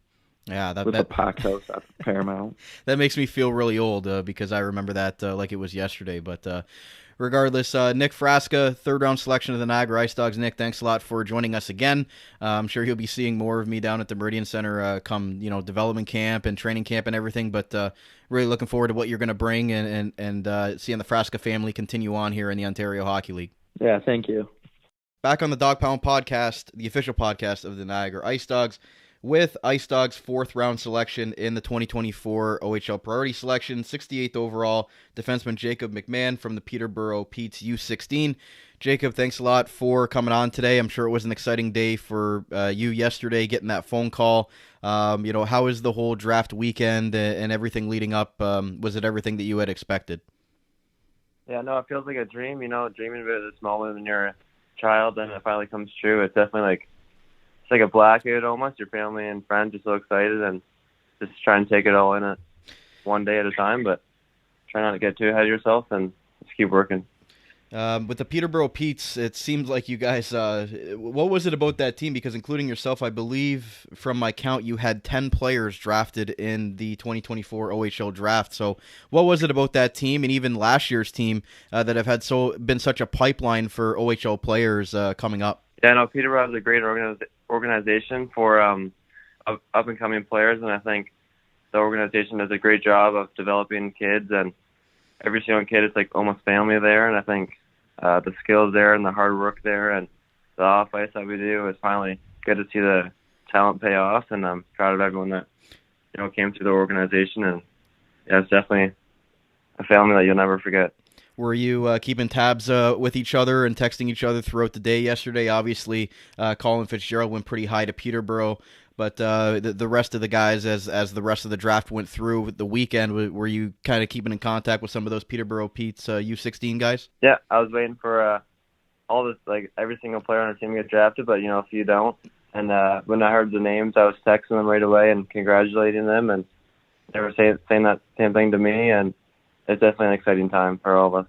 [SPEAKER 1] Yeah,
[SPEAKER 19] with the packed house at Paramount.
[SPEAKER 1] That makes me feel really old because I remember that like it was yesterday. But regardless, Nick Frasca, third-round selection of the Niagara IceDogs. Nick, thanks a lot for joining us again. I'm sure you'll be seeing more of me down at the Meridian Center come development camp and training camp and everything. But really looking forward to what you're going to bring and seeing the Frasca family continue on here in the Ontario Hockey League.
[SPEAKER 19] Yeah, thank you.
[SPEAKER 1] Back on the Dog Pound podcast, the official podcast of the Niagara IceDogs, with IceDogs' fourth-round selection in the 2024 OHL Priority Selection, 68th overall, defenseman Jacob McMahon from the Peterborough Pete's U16. Jacob, thanks a lot for coming on today. I'm sure it was an exciting day for you yesterday, getting that phone call. How was the whole draft weekend and everything leading up? Was it everything that you had expected?
[SPEAKER 20] Yeah, no, it feels like a dream. Dreaming of it is smaller than you're a child, and it finally comes true. It's definitely it's like a blackout almost. Your family and friends are so excited, and just try and take it all in one day at a time, but try not to get too ahead of yourself and just keep working.
[SPEAKER 1] With the Peterborough Petes, it seems like you guys, what was it about that team? Because including yourself, I believe from my count, you had 10 players drafted in the 2024 OHL Draft. So what was it about that team and even last year's team that have had been such a pipeline for OHL players coming up?
[SPEAKER 20] Yeah, no, Peterborough is a great organization for up-and-coming players, and I think the organization does a great job of developing kids, and every single kid is almost family there, and I think the skills there and the hard work there and the off-ice that we do is finally good to see the talent pay off, and I'm proud of everyone that came through the organization, and yeah, it's definitely a family that you'll never forget.
[SPEAKER 1] Were you keeping tabs with each other and texting each other throughout the day yesterday? Obviously, Colin Fitzgerald went pretty high to Peterborough, but the rest of the guys, as the rest of the draft went through the weekend, were you kind of keeping in contact with some of those Peterborough Pete's U16 guys?
[SPEAKER 20] Yeah, I was waiting for all this, like every single player on our team gets drafted, but a few don't. And when I heard the names, I was texting them right away and congratulating them, and they were saying that same thing to me, and it's definitely an exciting time for all of us.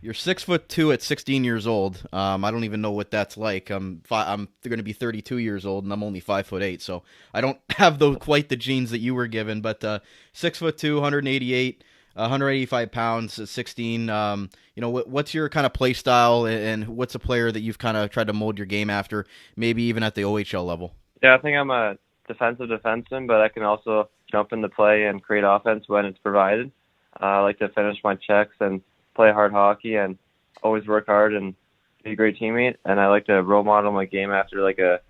[SPEAKER 1] You're 6'2" at 16 years old. I don't even know what that's like. I'm going to be 32 years old, and I'm only 5'8", so I don't have quite the genes that you were given. But 6'2", 188, 185 pounds at 16. What's your kind of play style, and what's a player that you've kind of tried to mold your game after, maybe even at the OHL level?
[SPEAKER 20] Yeah, I think I'm a defensive defenseman, but I can also jump into play and create offense when it's provided. I like to finish my checks and play hard hockey and always work hard and be a great teammate. And I like to role model my game after like a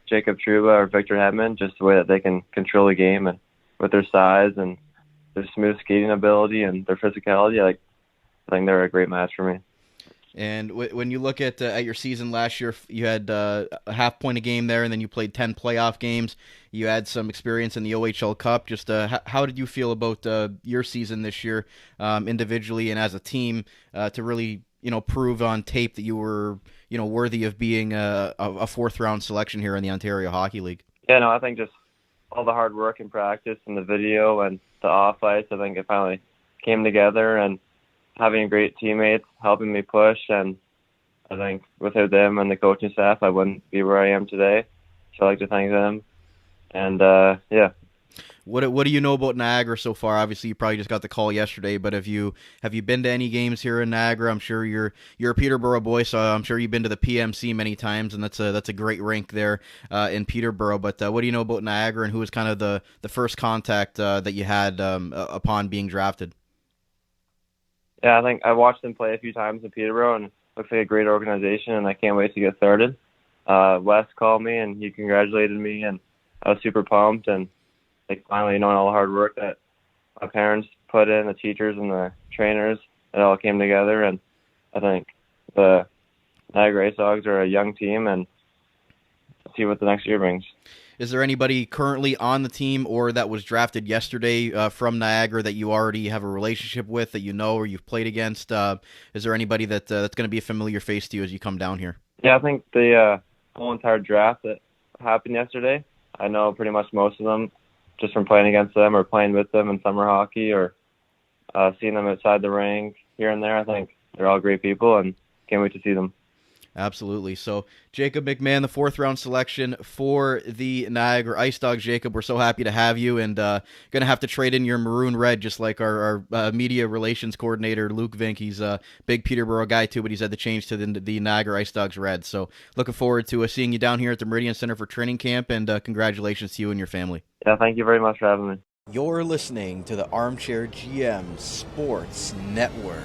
[SPEAKER 20] Jacob Trouba or Victor Hedman, just the way that they can control the game and with their size and their smooth skating ability and their physicality. I think they're a great match for me.
[SPEAKER 1] And when you look at your season last year, you had a half point a game there, and then you played 10 playoff games. You had some experience in the OHL Cup. Just how did you feel about your season this year, individually and as a team, to really prove on tape that you were worthy of being a fourth-round selection here in the Ontario Hockey League?
[SPEAKER 20] Yeah, no, I think just all the hard work and practice and the video and the off ice, I think it finally came together, and having great teammates helping me push, and I think without them and the coaching staff, I wouldn't be where I am today. So I'd like to thank them. And yeah.
[SPEAKER 1] What do you know about Niagara so far? Obviously, you probably just got the call yesterday, but have you been to any games here in Niagara? I'm sure you're a Peterborough boy, so I'm sure you've been to the PMC many times, and that's a great rink there in Peterborough. But what do you know about Niagara, and who was kind of the first contact that you had upon being drafted?
[SPEAKER 20] Yeah, I think I watched them play a few times in Peterborough, and it looks like a great organization, and I can't wait to get started. Wes called me, and he congratulated me, and I was super pumped, and finally knowing all the hard work that my parents put in, the teachers and the trainers, it all came together, and I think the Niagara IceDogs are a young team, and let's see what the next year brings.
[SPEAKER 1] Is there anybody currently on the team or that was drafted yesterday from Niagara that you already have a relationship with, that you know or you've played against? Is there anybody that's going to be a familiar face to you as you come down here?
[SPEAKER 20] Yeah, I think the whole entire draft that happened yesterday, I know pretty much most of them just from playing against them or playing with them in summer hockey or seeing them outside the rink here and there. I think they're all great people, and can't wait to see them.
[SPEAKER 1] Absolutely. So, Jacob McMahon, the fourth-round selection for the Niagara IceDogs. Jacob, we're so happy to have you, and going to have to trade in your maroon red, just like our media relations coordinator, Luke Vink. He's a big Peterborough guy, too, but he's had to change to the Niagara IceDogs red. So, looking forward to seeing you down here at the Meridian Center for training camp, and congratulations to you and your family.
[SPEAKER 20] Yeah, thank you very much for having me.
[SPEAKER 1] You're listening to the Armchair GM Sports Network.